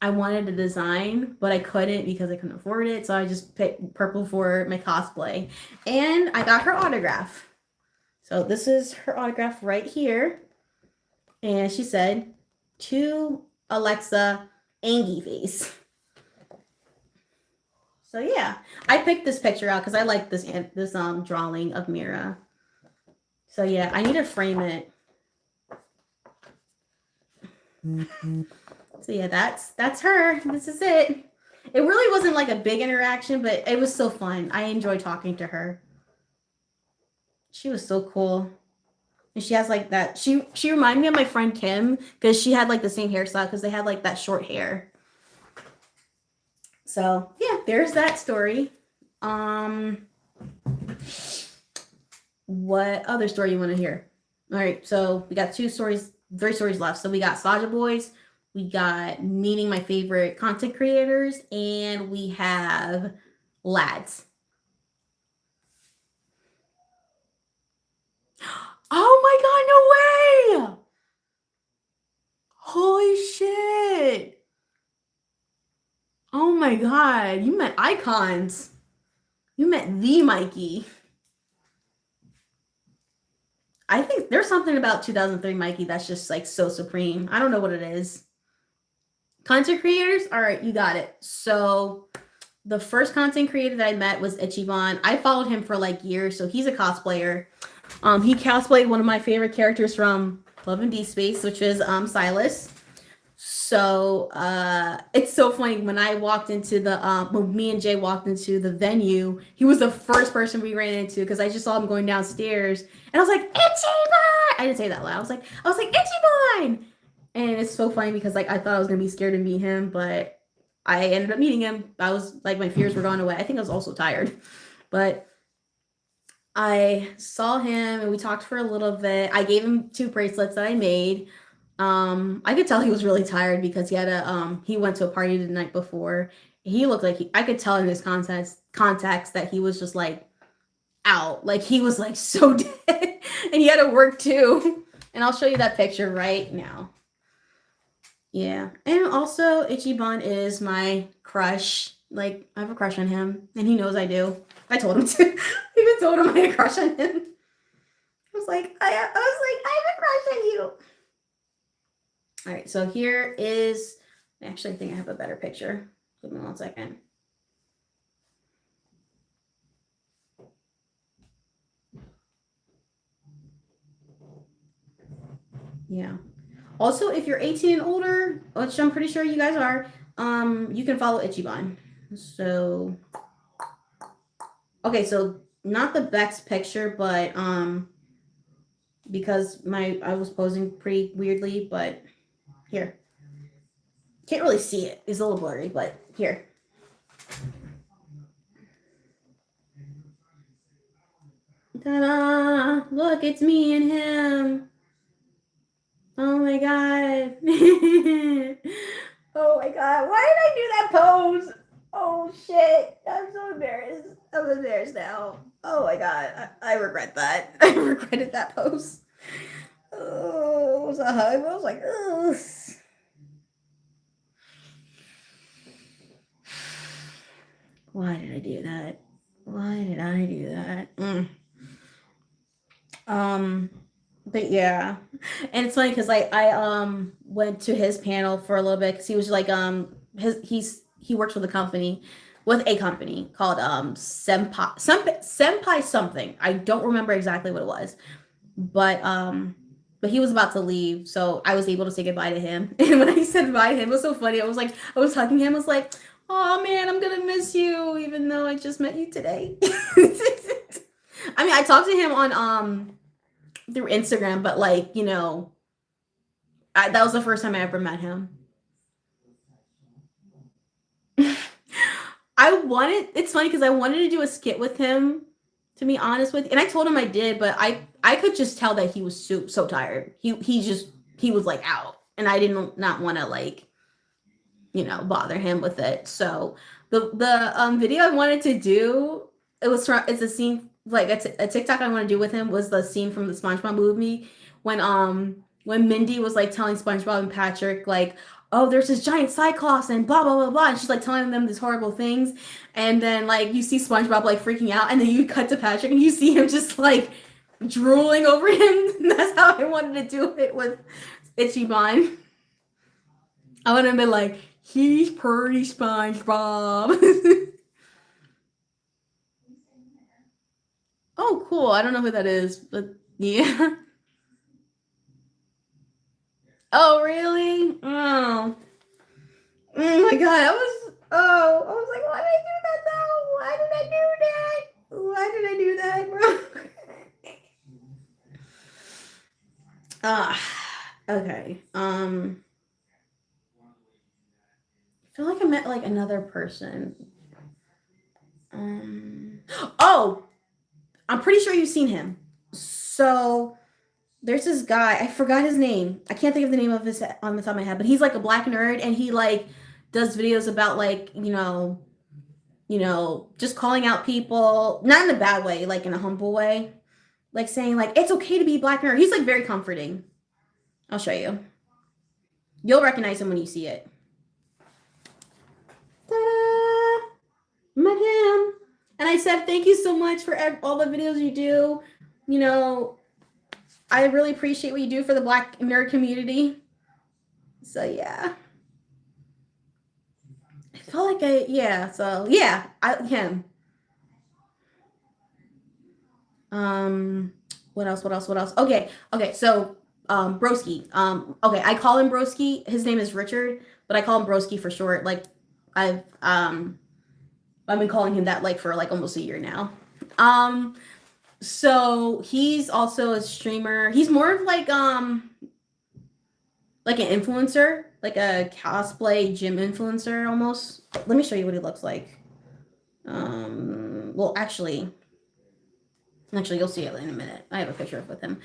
A: I wanted a design, but I couldn't because I couldn't afford it. So I just picked purple for my cosplay. And I got her autograph. So this is her autograph right here. And she said, "To Alexa, Angie face." So yeah, I picked this picture out because I like this drawing of Mira. So yeah, I need to frame it. So yeah, that's her. This is it. It really wasn't like a big interaction, but it was so fun. I enjoyed talking to her. She was so cool. And she has like that. She reminded me of my friend Kim because she had like the same hairstyle because they had like that short hair. So yeah, there's that story. What other story you want to hear? All right, so we got three stories left. So we got Saja Boys, we got meeting my favorite content creators, and we have lads. Oh my god, no way! Holy shit! Oh my god, you met icons. You met the Mikey. I think there's something about 2003 Mikey that's just like so supreme. I don't know what it is. Content creators, all right, you got it. So the first content creator that I met was Ichiban. I followed him for like years, so he's a cosplayer. He cosplayed one of my favorite characters from Love and Deep Space, which is Silas. So it's so funny when I walked into the when me and Jay walked into the venue, he was the first person we ran into because I just saw him going downstairs, and I was like, Ichiban! I didn't say that loud. I was like Ichiban, and it's so funny because like I thought I was gonna be scared to meet him, but I ended up meeting him. I was like my fears were gone away. I think I was also tired, but I saw him and we talked for a little bit. I gave him 2 bracelets that I made. I could tell he was really tired because he went to a party the night before. He looked like I could tell in his context that he was just like out. Like he was like so dead. And he had to work too. And I'll show you that picture right now. Yeah. And also Ichiban is my crush. Like I have a crush on him and he knows I do. I told him to. I even told him I had a crush on him. I have a crush on you. All right, so here is, actually I think I have a better picture. Give me 1 second. Yeah. Also, if you're 18 and older, which I'm pretty sure you guys are, you can follow Ichiban. So, okay, so not the best picture, but because I was posing pretty weirdly, but here. Can't really see it. It's a little blurry, but here. Ta-da! Look, it's me and him. Oh my god. Oh my god. Why did I do that pose? Oh shit. I'm so embarrassed. I'm embarrassed now. Oh my god. I regret that. I regretted that pose. Oh, it was a hug. I was like, ugh. Why did I do that? Why did I do that? But yeah, and it's funny because like I went to his panel for a little bit because he was like he works with a company called Senpai something. I don't remember exactly what it was, but he was about to leave, so I was able to say goodbye to him. And when I said goodbye to him, it was so funny. I was hugging him. I was like, "Oh man, I'm gonna miss you," even though I just met you today. I mean, I talked to him on through Instagram, but like, you know, that was the first time I ever met him. It's funny because I wanted to do a skit with him, to be honest with you. And I told him I did, but I could just tell that he was so tired. He was like out. And I didn't not want to like, you know, bother him with it. So the video I wanted to do, it's a scene like a TikTok I want to do with him was the scene from the SpongeBob movie when Mindy was like telling SpongeBob and Patrick like, oh, there's this giant cyclops and blah blah blah blah, and she's like telling them these horrible things, and then like you see SpongeBob like freaking out, and then you cut to Patrick and you see him just like drooling over him. That's how I wanted to do it with Ichiban. I would have been like, he's pretty SpongeBob. Oh, cool. I don't know who that is, but yeah. Oh, really? Oh. Oh my god, I was like, why did I do that though? Why did I do that? Why did I do that, bro? Okay. I feel like I met like another person. Oh, I'm pretty sure you've seen him. So there's this guy. I forgot his name. I can't think of the name of his on the top of my head, but he's like a black nerd, and he like does videos about like just calling out people, not in a bad way, like in a humble way, like saying like it's okay to be black nerd. He's like very comforting. I'll show you. You'll recognize him when you see it. Ta-da! Met him. And I said, thank you so much for all the videos you do. You know, I really appreciate what you do for the Black nerd community. So yeah. I felt like him. Um, what else? Okay. So, Broski. Okay, I call him Broski. His name is Richard, but I call him Broski for short. Like, I've um, I've been calling him that like for like almost a year now. Um, so he's also a streamer. He's more of like an influencer, like a cosplay gym influencer almost. Let me show you what he looks like. Well, actually, you'll see it in a minute. I have a picture with him.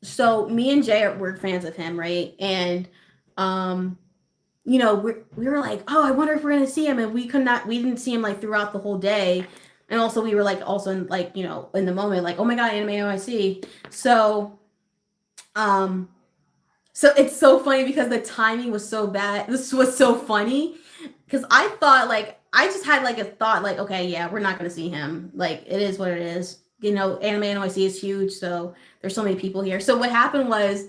A: So me and Jay were fans of him, right? And um, we were like, oh, I wonder if we're gonna see him, and we didn't see him like throughout the whole day. And also, we were like, also in, like, in the moment, like, oh my god, Anime NYC. So, um, so it's so funny because the timing was so bad. This was so funny because I thought, like, I just had like a thought, like, okay, yeah, we're not gonna see him. Like, it is what it is. Anime NYC is huge, so there's so many people here. So what happened was,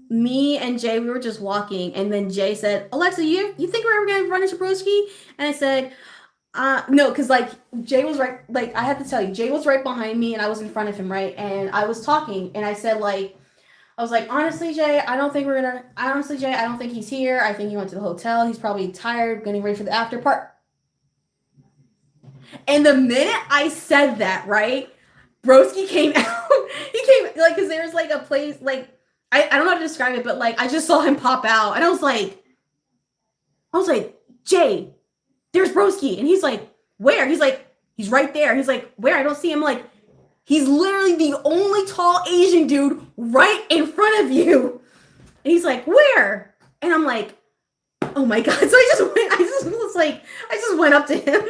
A: me and Jay, we were just walking, and then Jay said, Alexa, you think we're ever gonna run into Broski? And I said, no, because like Jay was right. Like, I have to tell you, Jay was right behind me, and I was in front of him, right? And I was talking, and I said, like, I was like, honestly, Jay, I don't think we're gonna. Honestly, Jay, I don't think he's here. I think he went to the hotel. He's probably tired, getting ready for the after part. And the minute I said that, right, Broski came out. He came like, because there's like a place, like, I don't know how to describe it, but like I just saw him pop out, and I was like, Jay, there's Broski, and he's like, where? He's like, he's right there. He's like, where? I don't see him. Like, he's literally the only tall Asian dude right in front of you. And he's like, where? And I'm like, oh my god. So I just went up to him.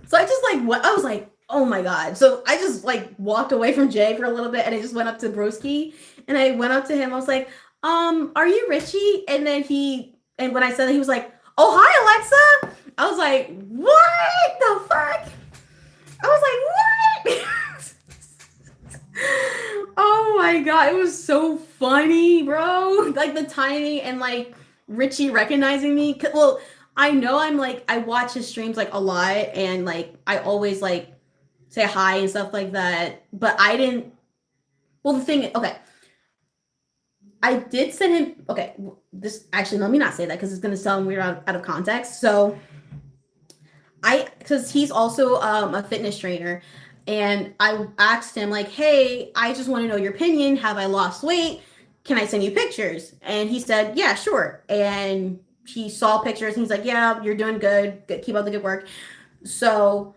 A: So I just like what I was like, oh my god. So I just like walked away from Jay for a little bit, and I just went up to Broski, and I went up to him. I was like, are you Richie? And when I said that, he was like, oh, hi, Alexa. I was like, what the fuck? I was like, what? Oh my god, it was so funny, bro. Like the timing and like Richie recognizing me. Well, I know I'm like, I watch his streams like a lot, and like I always like say hi and stuff like that. But I didn't. Well, the thing, okay, I did send him. Okay, this actually, let me not say that because it's gonna sound weird out of context. So because he's also a fitness trainer, and I asked him like, hey, I just want to know your opinion. Have I lost weight? Can I send you pictures? And he said, yeah, sure. And he saw pictures, and he's like, yeah, you're doing good. Keep up the good work. So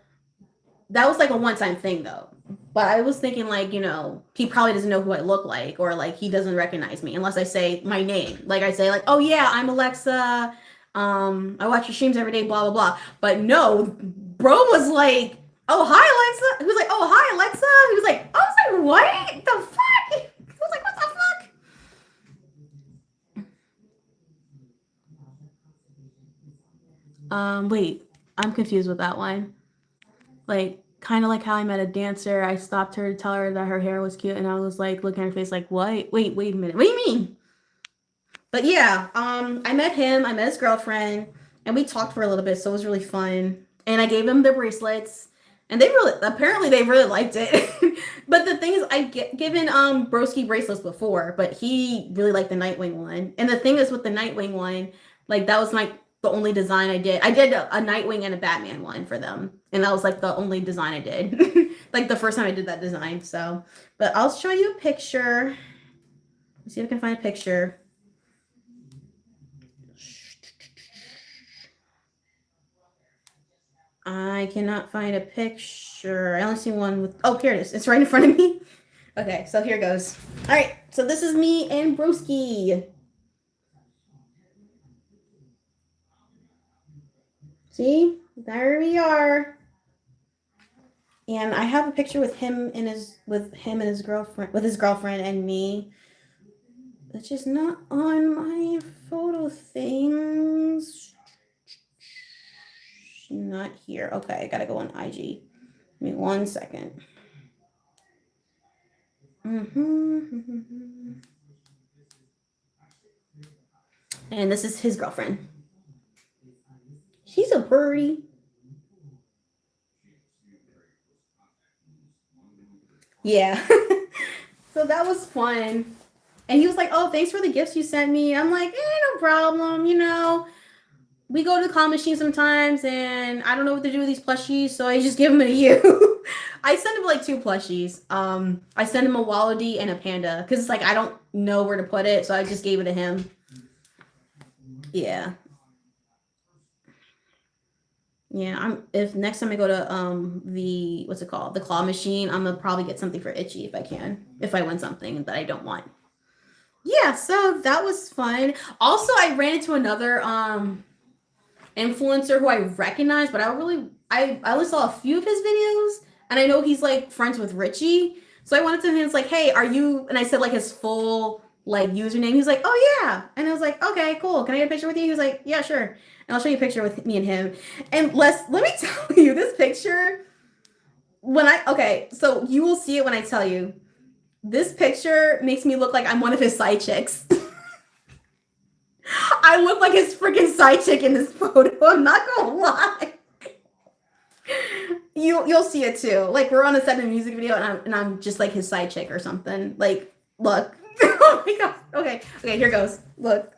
A: that was like a one-time thing though. But I was thinking, like, he probably doesn't know who I look like, or like he doesn't recognize me unless I say my name. Like, I say like, oh yeah, I'm Alexa. I watch your streams every day, blah blah blah. But no, bro was like, oh hi Alexa. He was like, oh hi Alexa. He was like, I was like, what the fuck? He was like, what the fuck? Wait, I'm confused with that one. Like, kind of like how I met a dancer. I stopped her to tell her that her hair was cute, and I was like, looking at her face, like, what? Wait a minute. What do you mean? But yeah, I met him. I met his girlfriend, and we talked for a little bit, so it was really fun. And I gave them their bracelets, and they really liked it. But the thing is, given Broski bracelets before, but he really liked the Nightwing one. And the thing is, with the Nightwing one, like that was the only design I did. I did a Nightwing and a Batman one for them, and that was like the only design I did. Like the first time I did that design. So, but I'll show you a picture. Let's see if I can find a picture. I cannot find a picture. I only see one with. Oh, here it is. It's right in front of me. Okay, so here goes. All right, so this is me and Broski. See, there we are. And I have a picture with him and his girlfriend and me. It's just not on my photo things. Not here. Okay, I gotta go on IG. Give me 1 second. Mm-hmm. And this is his girlfriend. She's a birdie. Yeah. So that was fun. And he was like, "Oh, thanks for the gifts you sent me." I'm like, no problem. We go to the claw machine sometimes, and I don't know what to do with these plushies, so I just give them to you." I sent him like two plushies. I sent him a wallaby and a panda because it's like I don't know where to put it, so I just gave it to him. Yeah, yeah. If next time I go to the what's it called, the claw machine, I'm gonna probably get something for Itchy if I can, if I win something that I don't want. Yeah, so that was fun. Also, I ran into another influencer who I recognize, but I only saw a few of his videos, and I know he's like friends with Richie. So I went to him and was like, "Hey, are you?" And I said like his full like username. He was like, "Oh yeah," and I was like, "Okay, cool. Can I get a picture with you?" He was like, "Yeah, sure." And I'll show you a picture with me and him. And let me tell you, this picture. So you will see it when I tell you. This picture makes me look like I'm one of his side chicks. I look like his freaking side chick in this photo. I'm not gonna lie. You'll see it too. Like we're on a set of a music video, and I'm just like his side chick or something. Like, look. Oh my god. Okay, here goes. Look.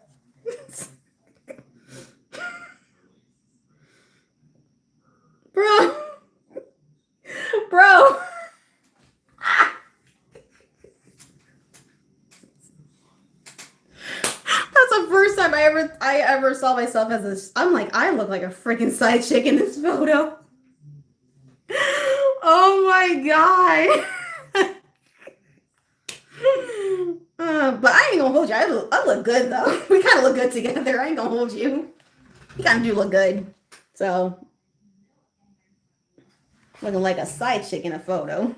A: Bro. Bro. That's the first time I ever saw myself as this. I'm like, I look like a freaking side chick in this photo. Oh my god. But I ain't gonna hold you. I look good though. We kind of look good together. I ain't gonna hold you. You kind of do look good. So looking like a side chick in a photo.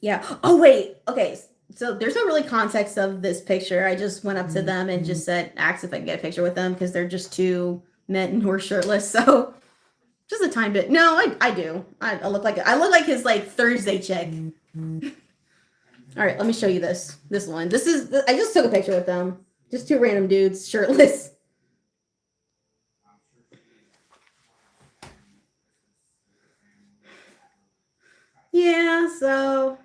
A: Yeah. Oh wait. Okay. So there's no really context of this picture. I just went up to them and just asked if I could get a picture with them because they're just two men who are shirtless. So just a tiny bit. No, I do. I look like his like Thursday chick. All right, let me show you this one. I just took a picture with them. Just two random dudes shirtless. Yeah, so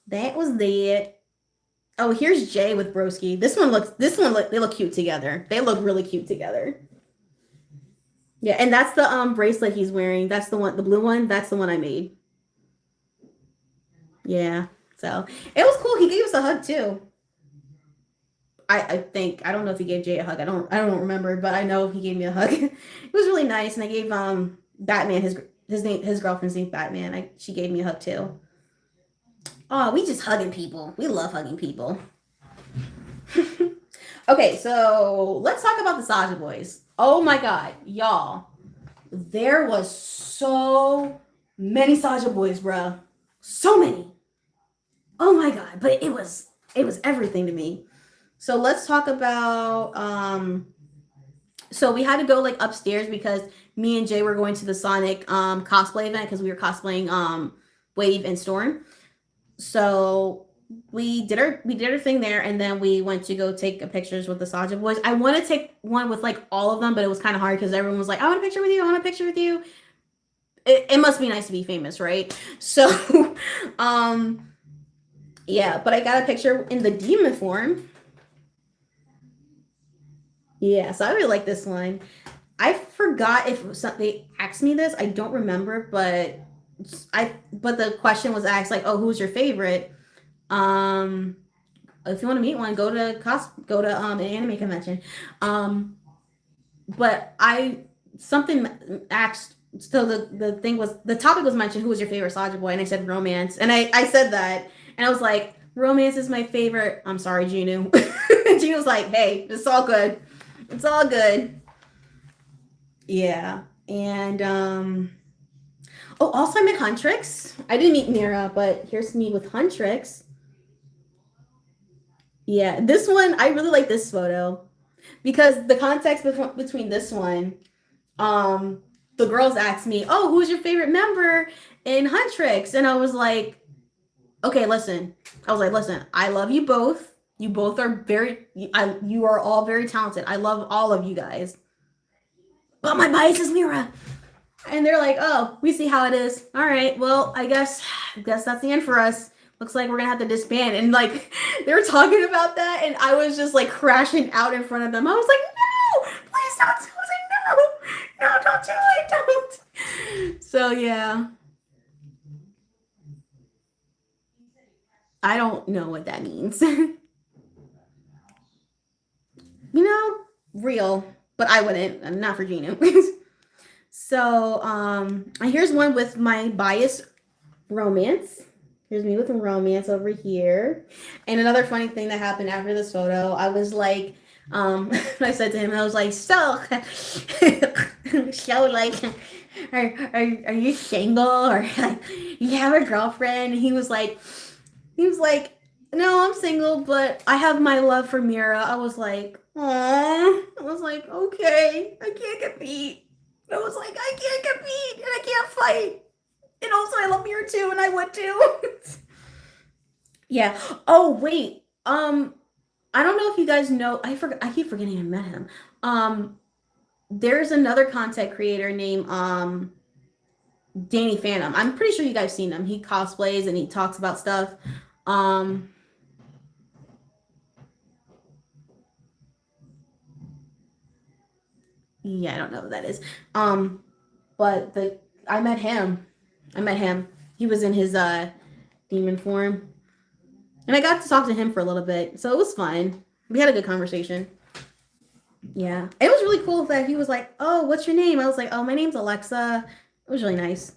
A: that was that. Oh, here's Jay with Broski. They look cute together. They look really cute together. Yeah, and that's the bracelet he's wearing. That's the one, the blue one. That's the one I made. Yeah. So it was cool. He gave us a hug too. I think I don't know if he gave Jay a hug. I don't remember, but I know he gave me a hug. It was really nice, and I gave Batman his girlfriend's name Batman. She gave me a hug too. Oh, we just hugging people. We love hugging people. Okay, so let's talk about the Saja Boys. Oh my god, y'all. There was so many Saja Boys, bruh. So many. Oh my god, but it was everything to me. So let's talk about so we had to go like upstairs because me and Jay were going to the Sonic cosplay event because we were cosplaying Wave and Storm. So we did our thing there, and then we went to go take pictures with the Saja Boys. I want to take one with like all of them, but it was kind of hard because everyone was like, "I want a picture with you. I want a picture with you." It must be nice to be famous, right? So, um, yeah. But I got a picture in the demon form. Yeah, so I really like this one. I forgot if they asked me this. I don't remember, but the question was asked like, "Oh, who's your favorite?" Um, if you want to meet one, go to an anime convention. Um, but I something asked. So the thing was the topic was mentioned. Who was your favorite Saja Boy? And I said romance, and I said that, and I was like, romance is my favorite. I'm sorry, Ginu. Ginu was like, hey, it's all good. It's all good. Yeah, and oh, also I met Huntrix. I didn't meet Mira, but here's me with Huntrix. Yeah, this one I really like this photo because the context between this one, the girls asked me, "Oh, who's your favorite member in Huntrix?" And I was like, Okay, listen. I was like, listen, I love you both. You both are you are all very talented. I love all of you guys. But my bias is Mira. And they're like, oh, we see how it is. All right, well, I guess that's the end for us. Looks like we're gonna have to disband. And like they were talking about that, and I was just like crashing out in front of them. I was like, no, please don't do it. No, no, don't do it, don't. So yeah, I don't know what that means. Real, but I wouldn't. Not for Gina. So here's one with my bias romance. Here's me with romance over here. And another funny thing that happened after this photo, I was like, I said to him, I was like, so, so like, are you single or like, you have a girlfriend? And he was like, no, I'm single, but I have my love for Mira. I was like, oh, I was like, okay, I can't compete. I was like, I can't compete and I can't fight. And also, I love Mira too, and I would too. Yeah. Oh wait. I don't know if you guys know. I forgot. I keep forgetting I met him. Um, there's another content creator named Danny Phantom. I'm pretty sure you guys seen him. He cosplays and he talks about stuff. Um, yeah, I don't know who that is. But the I met him. I met him. He was in his demon form, and I got to talk to him for a little bit, so it was fun. We had a good conversation. Yeah, it was really cool that he was like, "Oh, what's your name?" I was like, "Oh, my name's Alexa." It was really nice.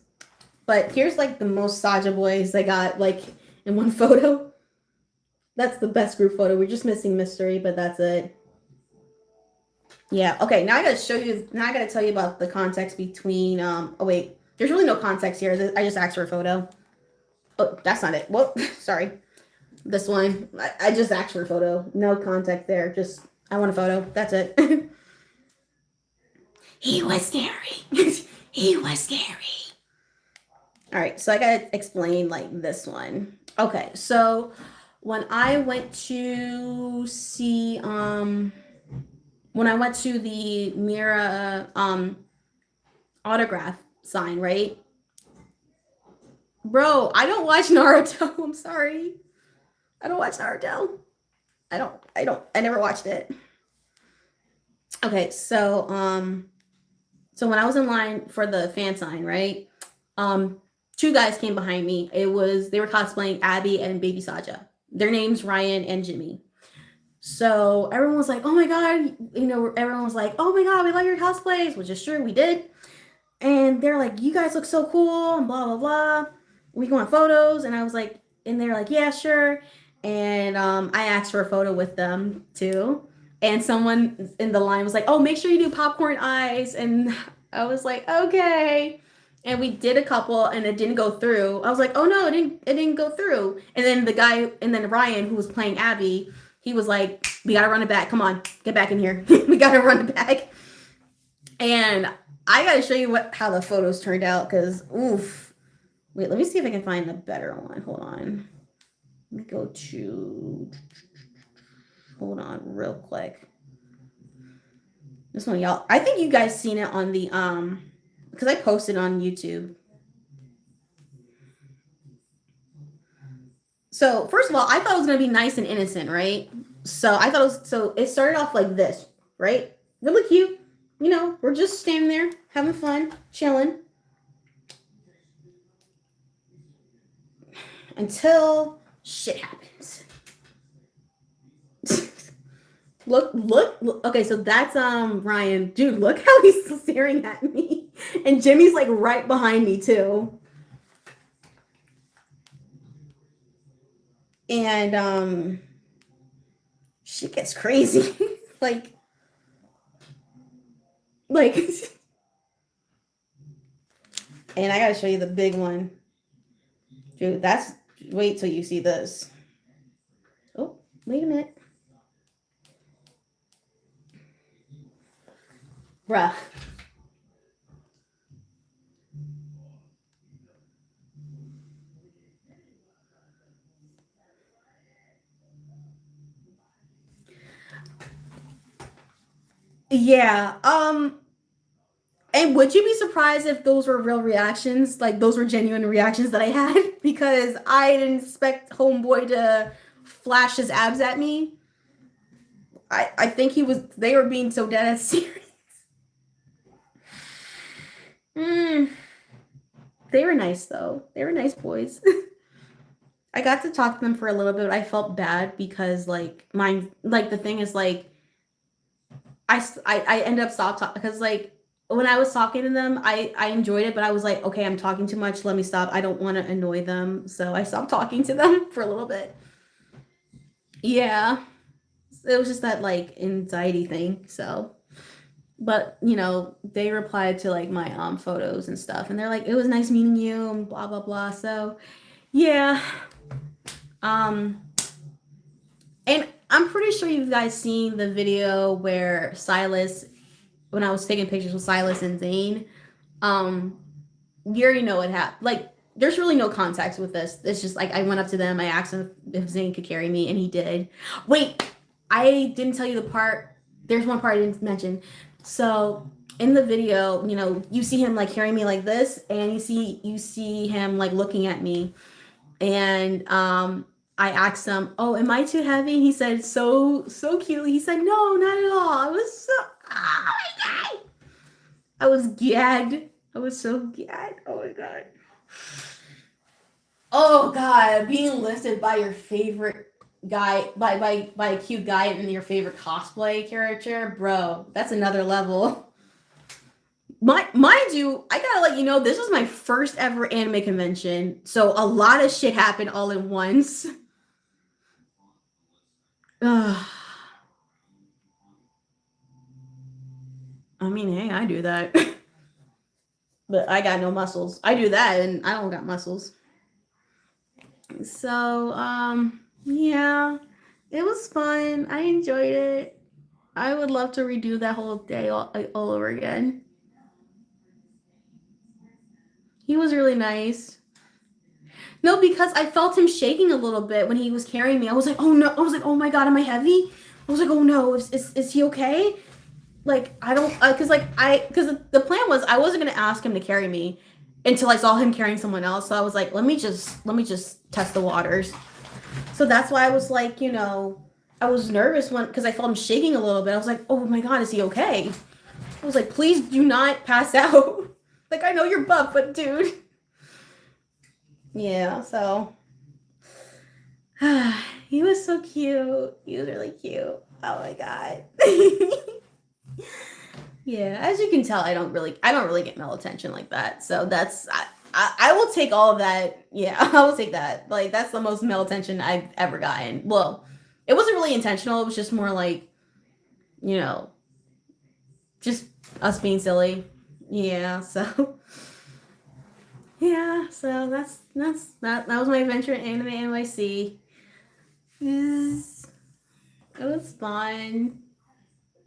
A: But here's like the most Saja boys I got like in one photo. That's the best group photo. We're just missing Mystery, but that's it. Yeah. Okay. Now I gotta show you. Now I gotta tell you about the context between. Oh wait, there's really no context here. I just asked for a photo. Oh, that's not it. Well, sorry. This one. I just asked for a photo. No context there. Just I want a photo. That's it. He was scary. He was scary. All right, so I gotta explain like this one. Okay, so when I went to see when I went to the Mira autograph sign, right? Bro, I don't watch Naruto. I'm sorry. I don't watch Naruto. I never watched it. Okay, so when I was in line for the fan sign, right? Um, two guys came behind me. They were cosplaying Abby and Baby Saja. Their names Ryan and Jimmy. So everyone was like, "Oh my god!" Everyone was like, "Oh my god, we love your cosplays," which is true, we did. And they're like, "You guys look so cool," and blah blah blah. We go on photos, and I was like, and they're like, "Yeah, sure." And I asked for a photo with them too. And someone in the line was like, "Oh, make sure you do popcorn eyes." And I was like, "Okay." And we did a couple, and it didn't go through. I was like, "Oh no, it didn't. It didn't go through." And then Ryan, who was playing Abby, he was like, "We gotta run it back. Come on, get back in here. We gotta run it back." And I gotta show you how the photos turned out because oof. Wait, let me see if I can find a better one. Hold on. Let me go to. Hold on, real quick. This one, y'all. I think you guys seen it on the because I posted on YouTube. So first of all, I thought it was gonna be nice and innocent, right? So I thought it was so it started off like this, right? Really cute. We're just standing there having fun, chilling. Until shit happens. Look. Okay, so that's Ryan. Dude, look how he's staring at me. And Jimmy's like right behind me too. And shit gets crazy. like like and I gotta show you the big one. Dude, that's wait till you see this. Oh, wait a minute. Bruh. Yeah. And would you be surprised if those were real reactions? Like those were genuine reactions that I had because I didn't expect homeboy to flash his abs at me. I think they were being so dead ass serious. Mm, they were nice though. They were nice boys. I got to talk to them for a little bit. I felt bad because like mine, like the thing is like I end up stop talking because like when I was talking to them, I enjoyed it, but I was like, okay, I'm talking too much. Let me stop. I don't want to annoy them, so I stopped talking to them for a little bit. Yeah, it was just that like anxiety thing. So, but they replied to like my photos and stuff, and they're like, it was nice meeting you, and blah blah blah. So yeah, um, and I'm pretty sure you guys seen the video where Silas, when I was taking pictures with Silas and Zane, um, you already know what happened. Like, there's really no context with this. It's just like I went up to them, I asked him if Zane could carry me, and he did. Wait, I didn't tell you the part. There's one part I didn't mention. So in the video, you see him like carrying me like this, and you see him like looking at me, and I asked him, "Oh, am I too heavy?" And he said, "So cute." He said, "No, not at all." I was so, oh my god, I was gagged. I was so gagged. Oh my god. Oh god, being listed by your favorite guy, by a cute guy in your favorite cosplay character, bro, that's another level. Mind you, I gotta let you know, this was my first ever anime convention, so a lot of shit happened all at once. Ugh. I mean, hey, I do that. But I got no muscles. I do that and I don't got muscles. So, yeah, it was fun. I enjoyed it. I would love to redo that whole day all over again. He was really nice. No, because I felt him shaking a little bit when he was carrying me. I was like, oh no. I was like, oh my god, am I heavy? I was like, oh no, is he okay? Like, I don't, because the plan was I wasn't gonna ask him to carry me until I saw him carrying someone else. So I was like, let me just test the waters. So that's why I was like, I was nervous because I felt him shaking a little bit. I was like, oh my god, is he okay? I was like, please do not pass out. Like, I know you're buff, but dude. Yeah, so he was so cute. He was really cute. Oh my god. Yeah, as you can tell, I don't really get male attention like that. So I will take all of that. Yeah, I will take that. Like that's the most male attention I've ever gotten. Well, it wasn't really intentional. It was just more like, you know, just us being silly. Yeah, so yeah, so that was my adventure in Anime NYC. It was fun.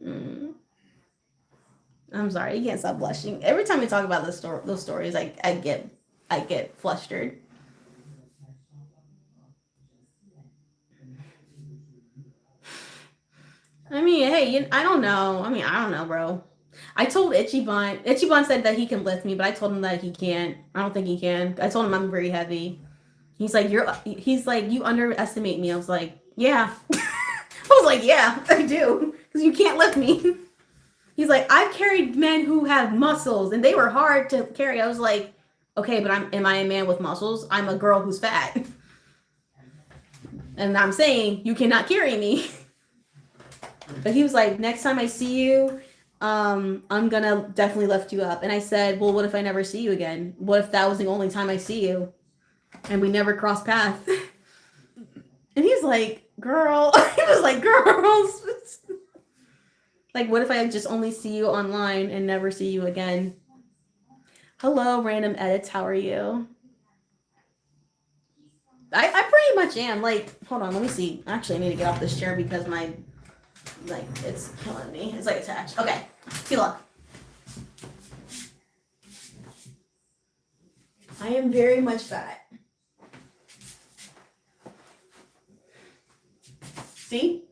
A: Mm. I'm sorry, you can't stop blushing. Every time we talk about those stories, I get flustered. I mean, hey, I don't know. I mean, I don't know, bro. I told Ichiban. Ichiban said that he can lift me, but I told him that he can't. I don't think he can. I told him I'm very heavy. He's like, you underestimate me. I was like, yeah. I was like, yeah, I do, because you can't lift me. He's like, I've carried men who have muscles, and they were hard to carry. I was like, okay, but am I a man with muscles? I'm a girl who's fat, and I'm saying you cannot carry me. But he was like, next time I see you, I'm gonna definitely lift you up. And I said, well, what if I never see you again? What if that was the only time I see you, and we never cross paths? And he's like, girl, he was like, girls. Like, what if I just only see you online and never see you again? Hello, random edits. How are you? I pretty much am. Like, hold on, let me see. Actually, I need to get off this chair because it's killing me. It's like attached. Okay, see, look. I am very much fat. See?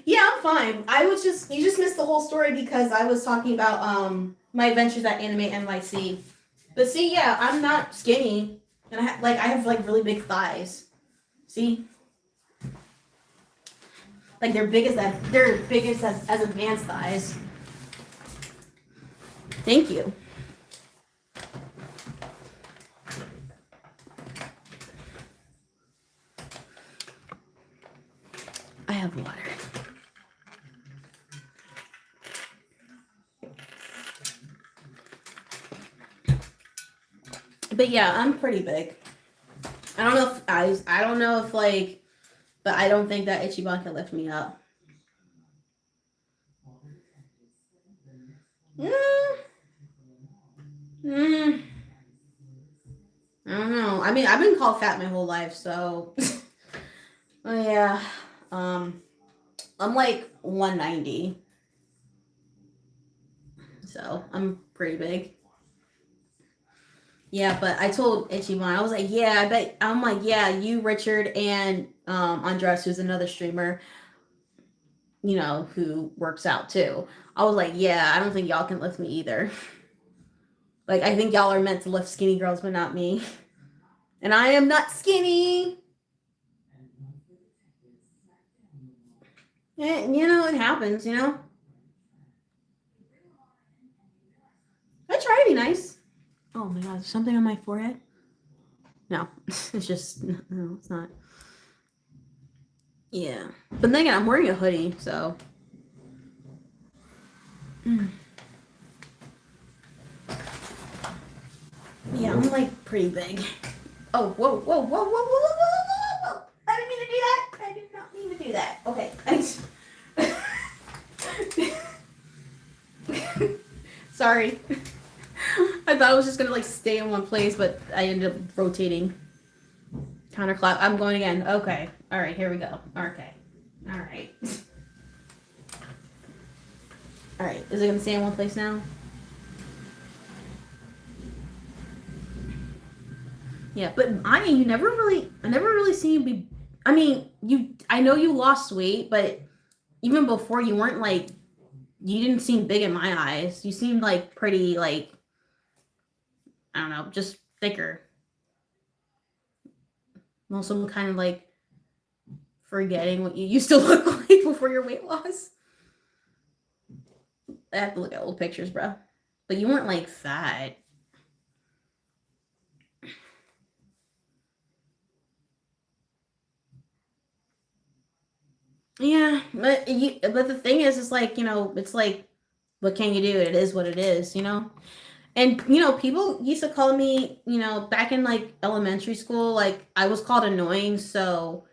A: Yeah, I'm fine. You just missed the whole story because I was talking about my adventures at Anime NYC. But see, yeah, I'm not skinny, and I have like really big thighs. See, like they're big as a man's thighs. Thank you. I have water. But yeah, I'm pretty big. I don't know if like, but I don't think that Ichiban can lift me up. Mm, I don't know. I mean, I've been called fat my whole life, so. Oh yeah. I'm like 190. So I'm pretty big. Yeah, but I told Ichiban, I was like, yeah, I bet I'm like, yeah, you, Richard, and Andres, who's another streamer, you know, who works out too. I was like, yeah, I don't think y'all can lift me either. Like, I think y'all are meant to lift skinny girls, but not me. And I am not skinny. And, you know, it happens, you know? I try to be nice. Oh my god, something on my forehead? No, it's just, no, it's not. Yeah. But then again, I'm wearing a hoodie, so. Yeah, I'm like pretty big. Oh, whoa, whoa, whoa, whoa, whoa, whoa, whoa, whoa, whoa. I didn't mean to do that. I did not mean to do that. Okay. Sorry. I thought I was just gonna like stay in one place, but I ended up rotating. Counterclop. I'm going again. Okay. All right. Here we go. Okay. All right. All right. Is it gonna stay in one place now? Yeah, but I mean, I never really seen you be. I mean, I know you lost weight, but even before you weren't like, you didn't seem big in my eyes. You seemed like pretty, like, I don't know, just thicker. I'm also kind of like forgetting what you used to look like before your weight loss. I have to look at old pictures, bro. But you weren't like fat. Yeah, but the thing is, it's like, you know, it's like, what can you do? It is what it is, you know. And you know, people used to call me, you know, back in like elementary school, like I was called annoying, so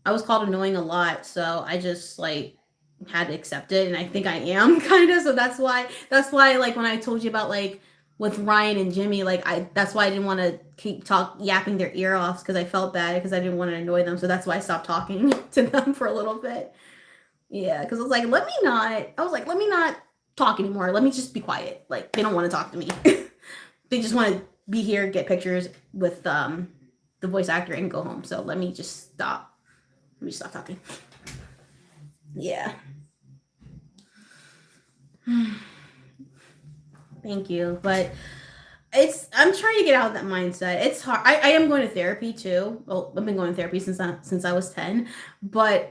A: I was called annoying a lot, so I just like had to accept it, and I think I am kind of. So that's why like when I told you about like with Ryan and Jimmy, like that's why I didn't want to keep yapping their ear off because I felt bad because I didn't want to annoy them. So that's why I stopped talking to them for a little bit. Yeah, because I was like, let me not talk anymore. Let me just be quiet. Like they don't want to talk to me. They just want to be here, get pictures with the voice actor, and go home. So let me just stop. Let me stop talking. Yeah. Thank you. But I'm trying to get out of that mindset. It's hard. I am going to therapy too. Well, I've been going to therapy since I was 10. But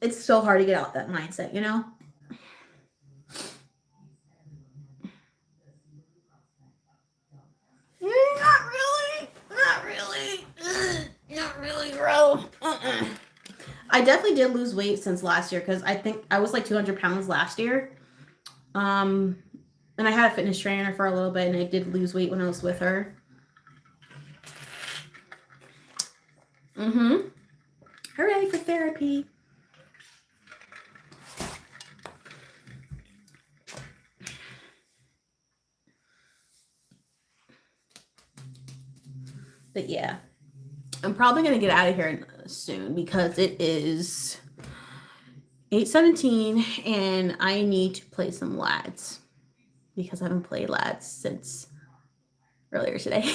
A: it's so hard to get out that mindset, you know? Not really. Not really. Not really, bro. I definitely did lose weight since last year because I think I was like 200 pounds last year. Um, and I had a fitness trainer for a little bit, and I did lose weight when I was with her. Mm-hmm. Hooray for therapy. But yeah, I'm probably gonna get out of here soon because it is 8:17 and I need to play some lads because I haven't played lads since earlier today.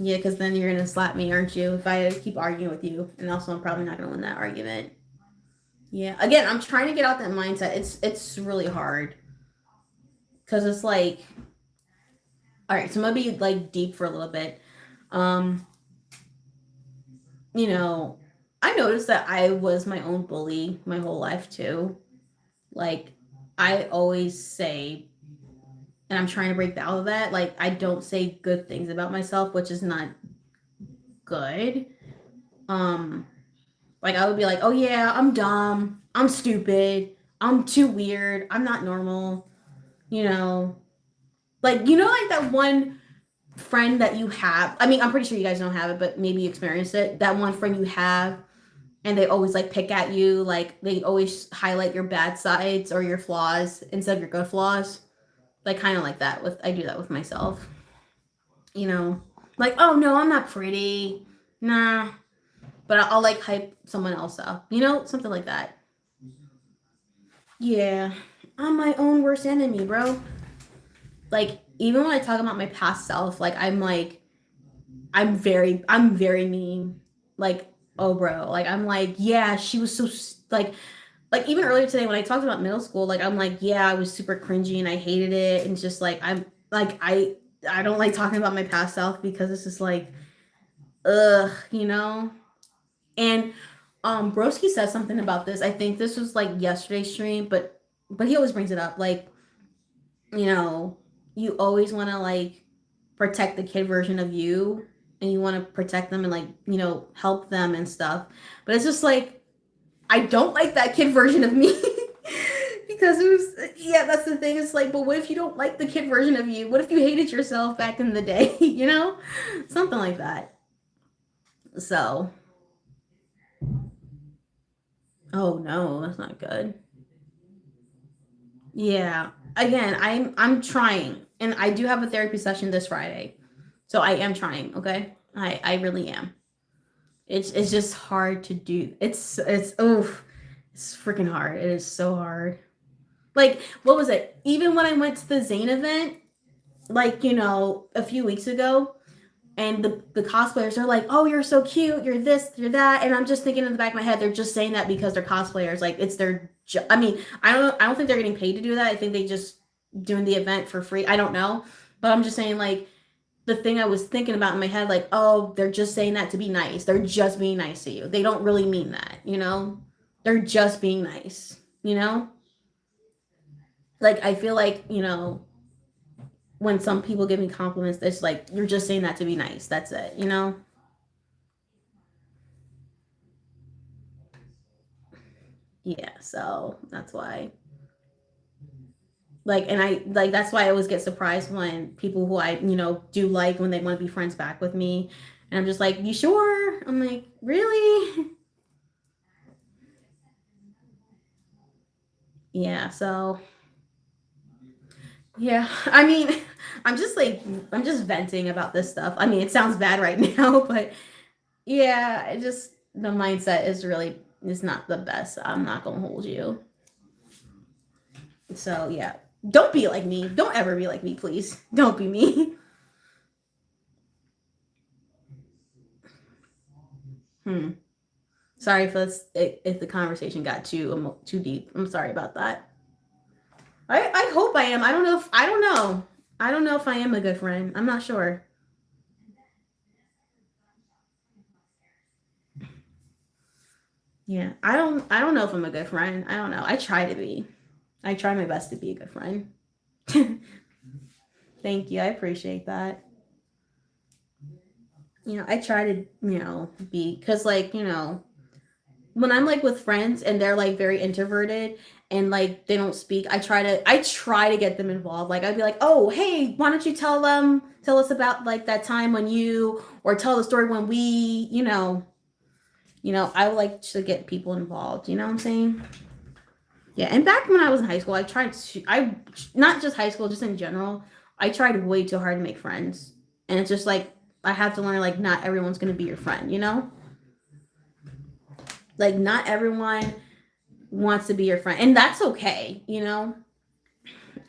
A: Yeah, because then you're gonna slap me, aren't you? If I keep arguing with you, and also I'm probably not gonna win that argument. Yeah. Again, I'm trying to get out that mindset. It's really hard because it's like, all right. So I'm gonna be like deep for a little bit. Um, you know, I noticed that I was my own bully my whole life too. Like, I always say, and I'm trying to break out of that. Like, I don't say good things about myself, which is not good. Um, like I would be like, oh yeah, I'm dumb, I'm stupid, I'm too weird, I'm not normal, you know. Like, like that one friend that you have. I mean, I'm pretty sure you guys don't have it, but maybe you experienced it. That one friend you have and they always like pick at you, like they always highlight your bad sides or your flaws instead of your good flaws. Like kind of like that with I do that with myself. You know, like, oh no, I'm not pretty. Nah, but I'll like hype someone else up. Something like that. Yeah, I'm my own worst enemy, bro. Like even when I talk about my past self, like I'm very mean. Like, oh bro, like I'm like, yeah, she was so like even earlier today when I talked about middle school, like I'm like, yeah, I was super cringy and I hated it and just like I'm like I don't like talking about my past self because it's just like ugh. And Broski said something about this. I think this was like yesterday's stream, but he always brings it up. Like, you know, you always want to like protect the kid version of you and you want to protect them and like, help them and stuff. But it's just like I don't like that kid version of me. Because it was yeah, that's the thing. It's like, but what if you don't like the kid version of you? What if you hated yourself back in the day, Something like that. So, oh no, that's not good. Yeah. Again, I'm trying, and I do have a therapy session this Friday, so I am trying. Okay, I really am. It's just hard to do. It's freaking hard. It is so hard. Like what was it? Even when I went to the Zane event, like a few weeks ago, and the cosplayers are like, "Oh, you're so cute. You're this, you're that," and I'm just thinking in the back of my head, they're just saying that because they're cosplayers. Like it's their. I mean, I don't think they're getting paid to do that. I think they just doing the event for free. I don't know, but I'm just saying like the thing I was thinking about in my head, like, oh, they're just saying that to be nice. They're just being nice to you. They don't really mean that. They're just being nice. Like I feel like when some people give me compliments, it's like you're just saying that to be nice. That's it. Yeah, so that's why. Like, and I like that's why I always get surprised when people who I do like when they want to be friends back with me, and I'm just like, you sure? I'm like, really? Yeah. So yeah, I mean, I'm just like I'm just venting about this stuff. I mean, it sounds bad right now, but yeah, it just the mindset is not the best. I'm not gonna hold you. So yeah, don't be like me. Don't ever be like me, please. Don't be me. Hmm. Sorry if the conversation got too deep. I'm sorry about that. I hope I am. I don't know. I don't know if I am a good friend. I'm not sure. Yeah, I don't know if I'm a good friend. I don't know. I try to be. I try my best to be a good friend. Thank you. I appreciate that. I try to, be cuz like, when I'm like with friends and they're like very introverted and like they don't speak, I try to get them involved. Like I'd be like, "Oh, hey, why don't you tell us about like that time when you or tell the story when I would like to get people involved, you know what I'm saying? Yeah, and back when I was in high school, I not just high school, just in general, I tried way too hard to make friends. And it's just like I have to learn like not everyone's going to be your friend. Like not everyone wants to be your friend, and that's okay. And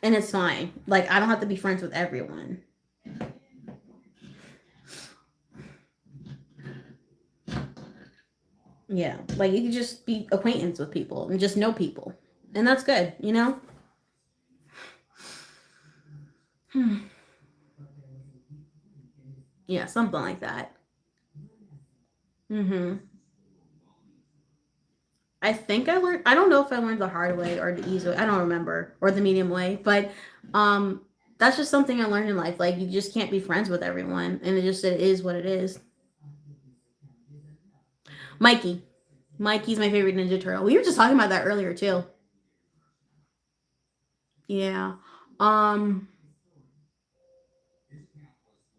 A: it's fine. Like I don't have to be friends with everyone. Yeah, like you can just be acquaintance with people and just know people, and that's good, you know. Hmm. Yeah, something like that. Mm-hmm. I think I learned. I don't know if I learned the hard way or the easy way. I don't remember, or the medium way. But um, that's just something I learned in life. Like you just can't be friends with everyone, and it is what it is. Mikey, Mikey's my favorite Ninja Turtle. We were just talking about that earlier too. Yeah. Um.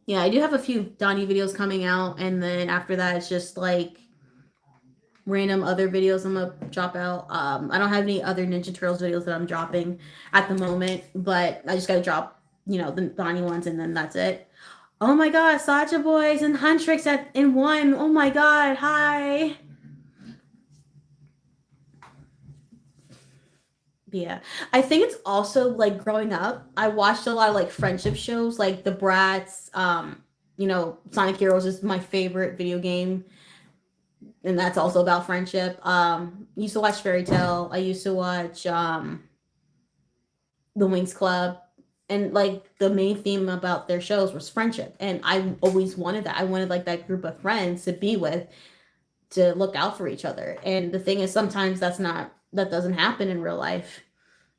A: Yeah, I do have a few Donnie videos coming out, and then after that, it's just like random other videos I'm gonna drop out. I don't have any other Ninja Turtles videos that I'm dropping at the moment, but I just gotta drop, the Donnie ones, and then that's it. Oh my god, Sacha Boys and Huntrix in one. Oh my god, hi. Yeah, I think it's also like growing up. I watched a lot of like friendship shows, like The Bratz. Sonic Heroes is my favorite video game, and that's also about friendship. Used to watch Fairy Tale. I used to watch the Wings Club, and like the main theme about their shows was friendship, and I always wanted that. I wanted like that group of friends to be with, to look out for each other. And the thing is, sometimes that doesn't happen in real life,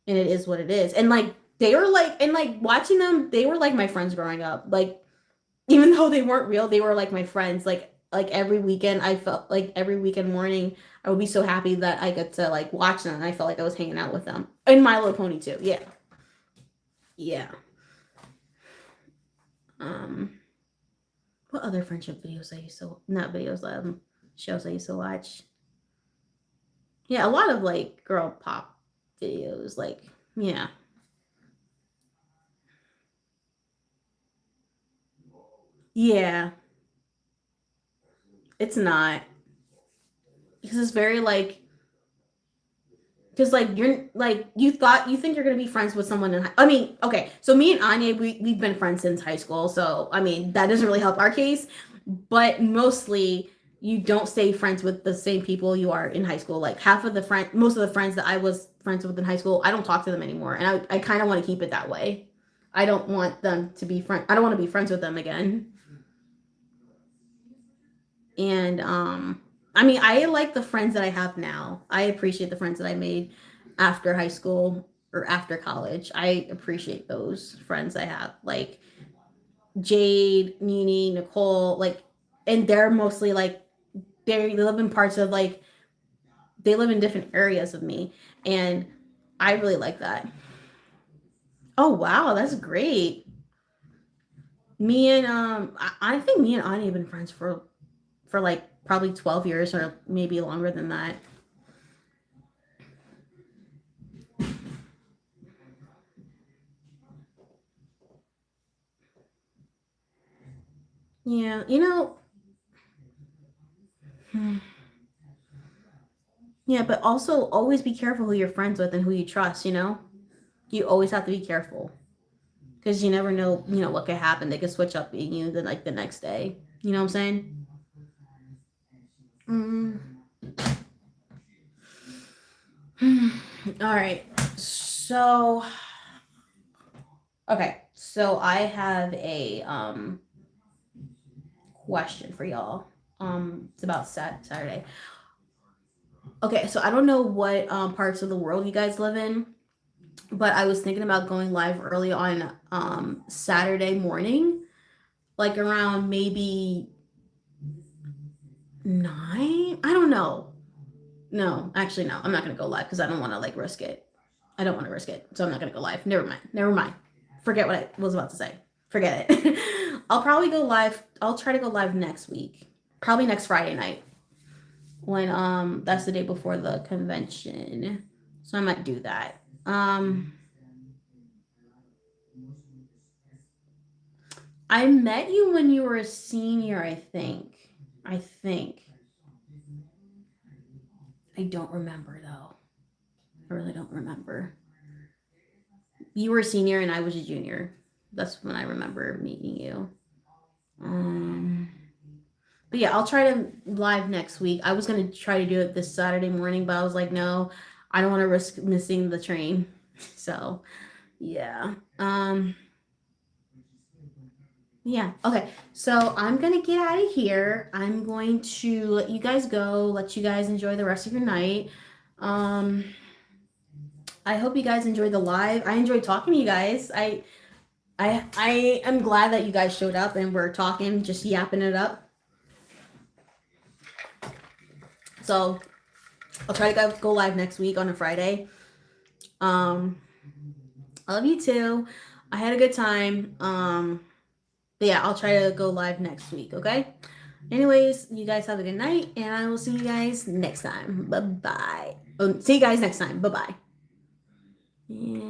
A: and it is what it is. And like they were like, and like watching them, they were like my friends growing up. Like even though they weren't real, they were like my friends. Like every weekend, I felt like every weekend morning, I would be so happy that I got to like watch them, and I felt like I was hanging out with them. And My Little Pony too. Yeah, yeah. Um, what other friendship videos I used to not videos shows I used to watch? Yeah, a lot of like girl pop videos. Like yeah, yeah. It's not because it's very like because like you're like you think you're gonna be friends with someone I mean, okay, so me and Anya we've been friends since high school, so I mean that doesn't really help our case, but mostly you don't stay friends with the same people you are in high school. Like most of the friends that I was friends with in high school, I don't talk to them anymore, and I kind of want to keep it that way. I don't want them to be friend. I don't want to be friends with them again. And I mean, I like the friends that I have now. I appreciate the friends that I made after high school or after college. I appreciate those friends I have, like Jade, Nini, Nicole, like, and they're mostly like they live in parts of like they live in different areas of me, and I really like that. Oh wow, that's great. Me and I think me and Ani have been friends for like probably 12 years or maybe longer than that. Yeah, hmm, yeah, but also always be careful who you're friends with and who you trust, you know? You always have to be careful because you never know, what could happen. They could switch up being you the next day. You know what I'm saying? Mm. All right. So, okay. So I have a question for y'all. It's about Saturday. Okay, so I don't know what parts of the world you guys live in, but I was thinking about going live early on Saturday morning, like around maybe 9. I don't know. No, actually, no. I'm not gonna go live because I don't want to like risk it. I don't want to risk it, so I'm not gonna go live. Never mind. Never mind. Forget what I was about to say. Forget it. I'll probably go live. I'll try to go live next week. Probably next Friday night when that's the day before the convention. So I might do that. I met you when you were a senior, I think. I think. I don't remember though. I really don't remember. You were a senior and I was a junior. That's when I remember meeting you. Um, But yeah, I'll try to live next week. I was gonna try to do it this Saturday morning, but I was like, no, I don't want to risk missing the train. So yeah. Yeah. Okay. So I'm gonna get out of here. I'm going to let you guys go, let you guys enjoy the rest of your night. Um, I hope you guys enjoyed the live. I enjoyed talking to you guys. I am glad that you guys showed up and we're talking, just yapping it up. So I'll try to go live next week on a Friday. I love you too. I had a good time. But yeah, I'll try to go live next week, okay? Anyways, you guys have a good night, and I will see you guys next time. Bye bye. Oh, see you guys next time. Bye bye. Yeah.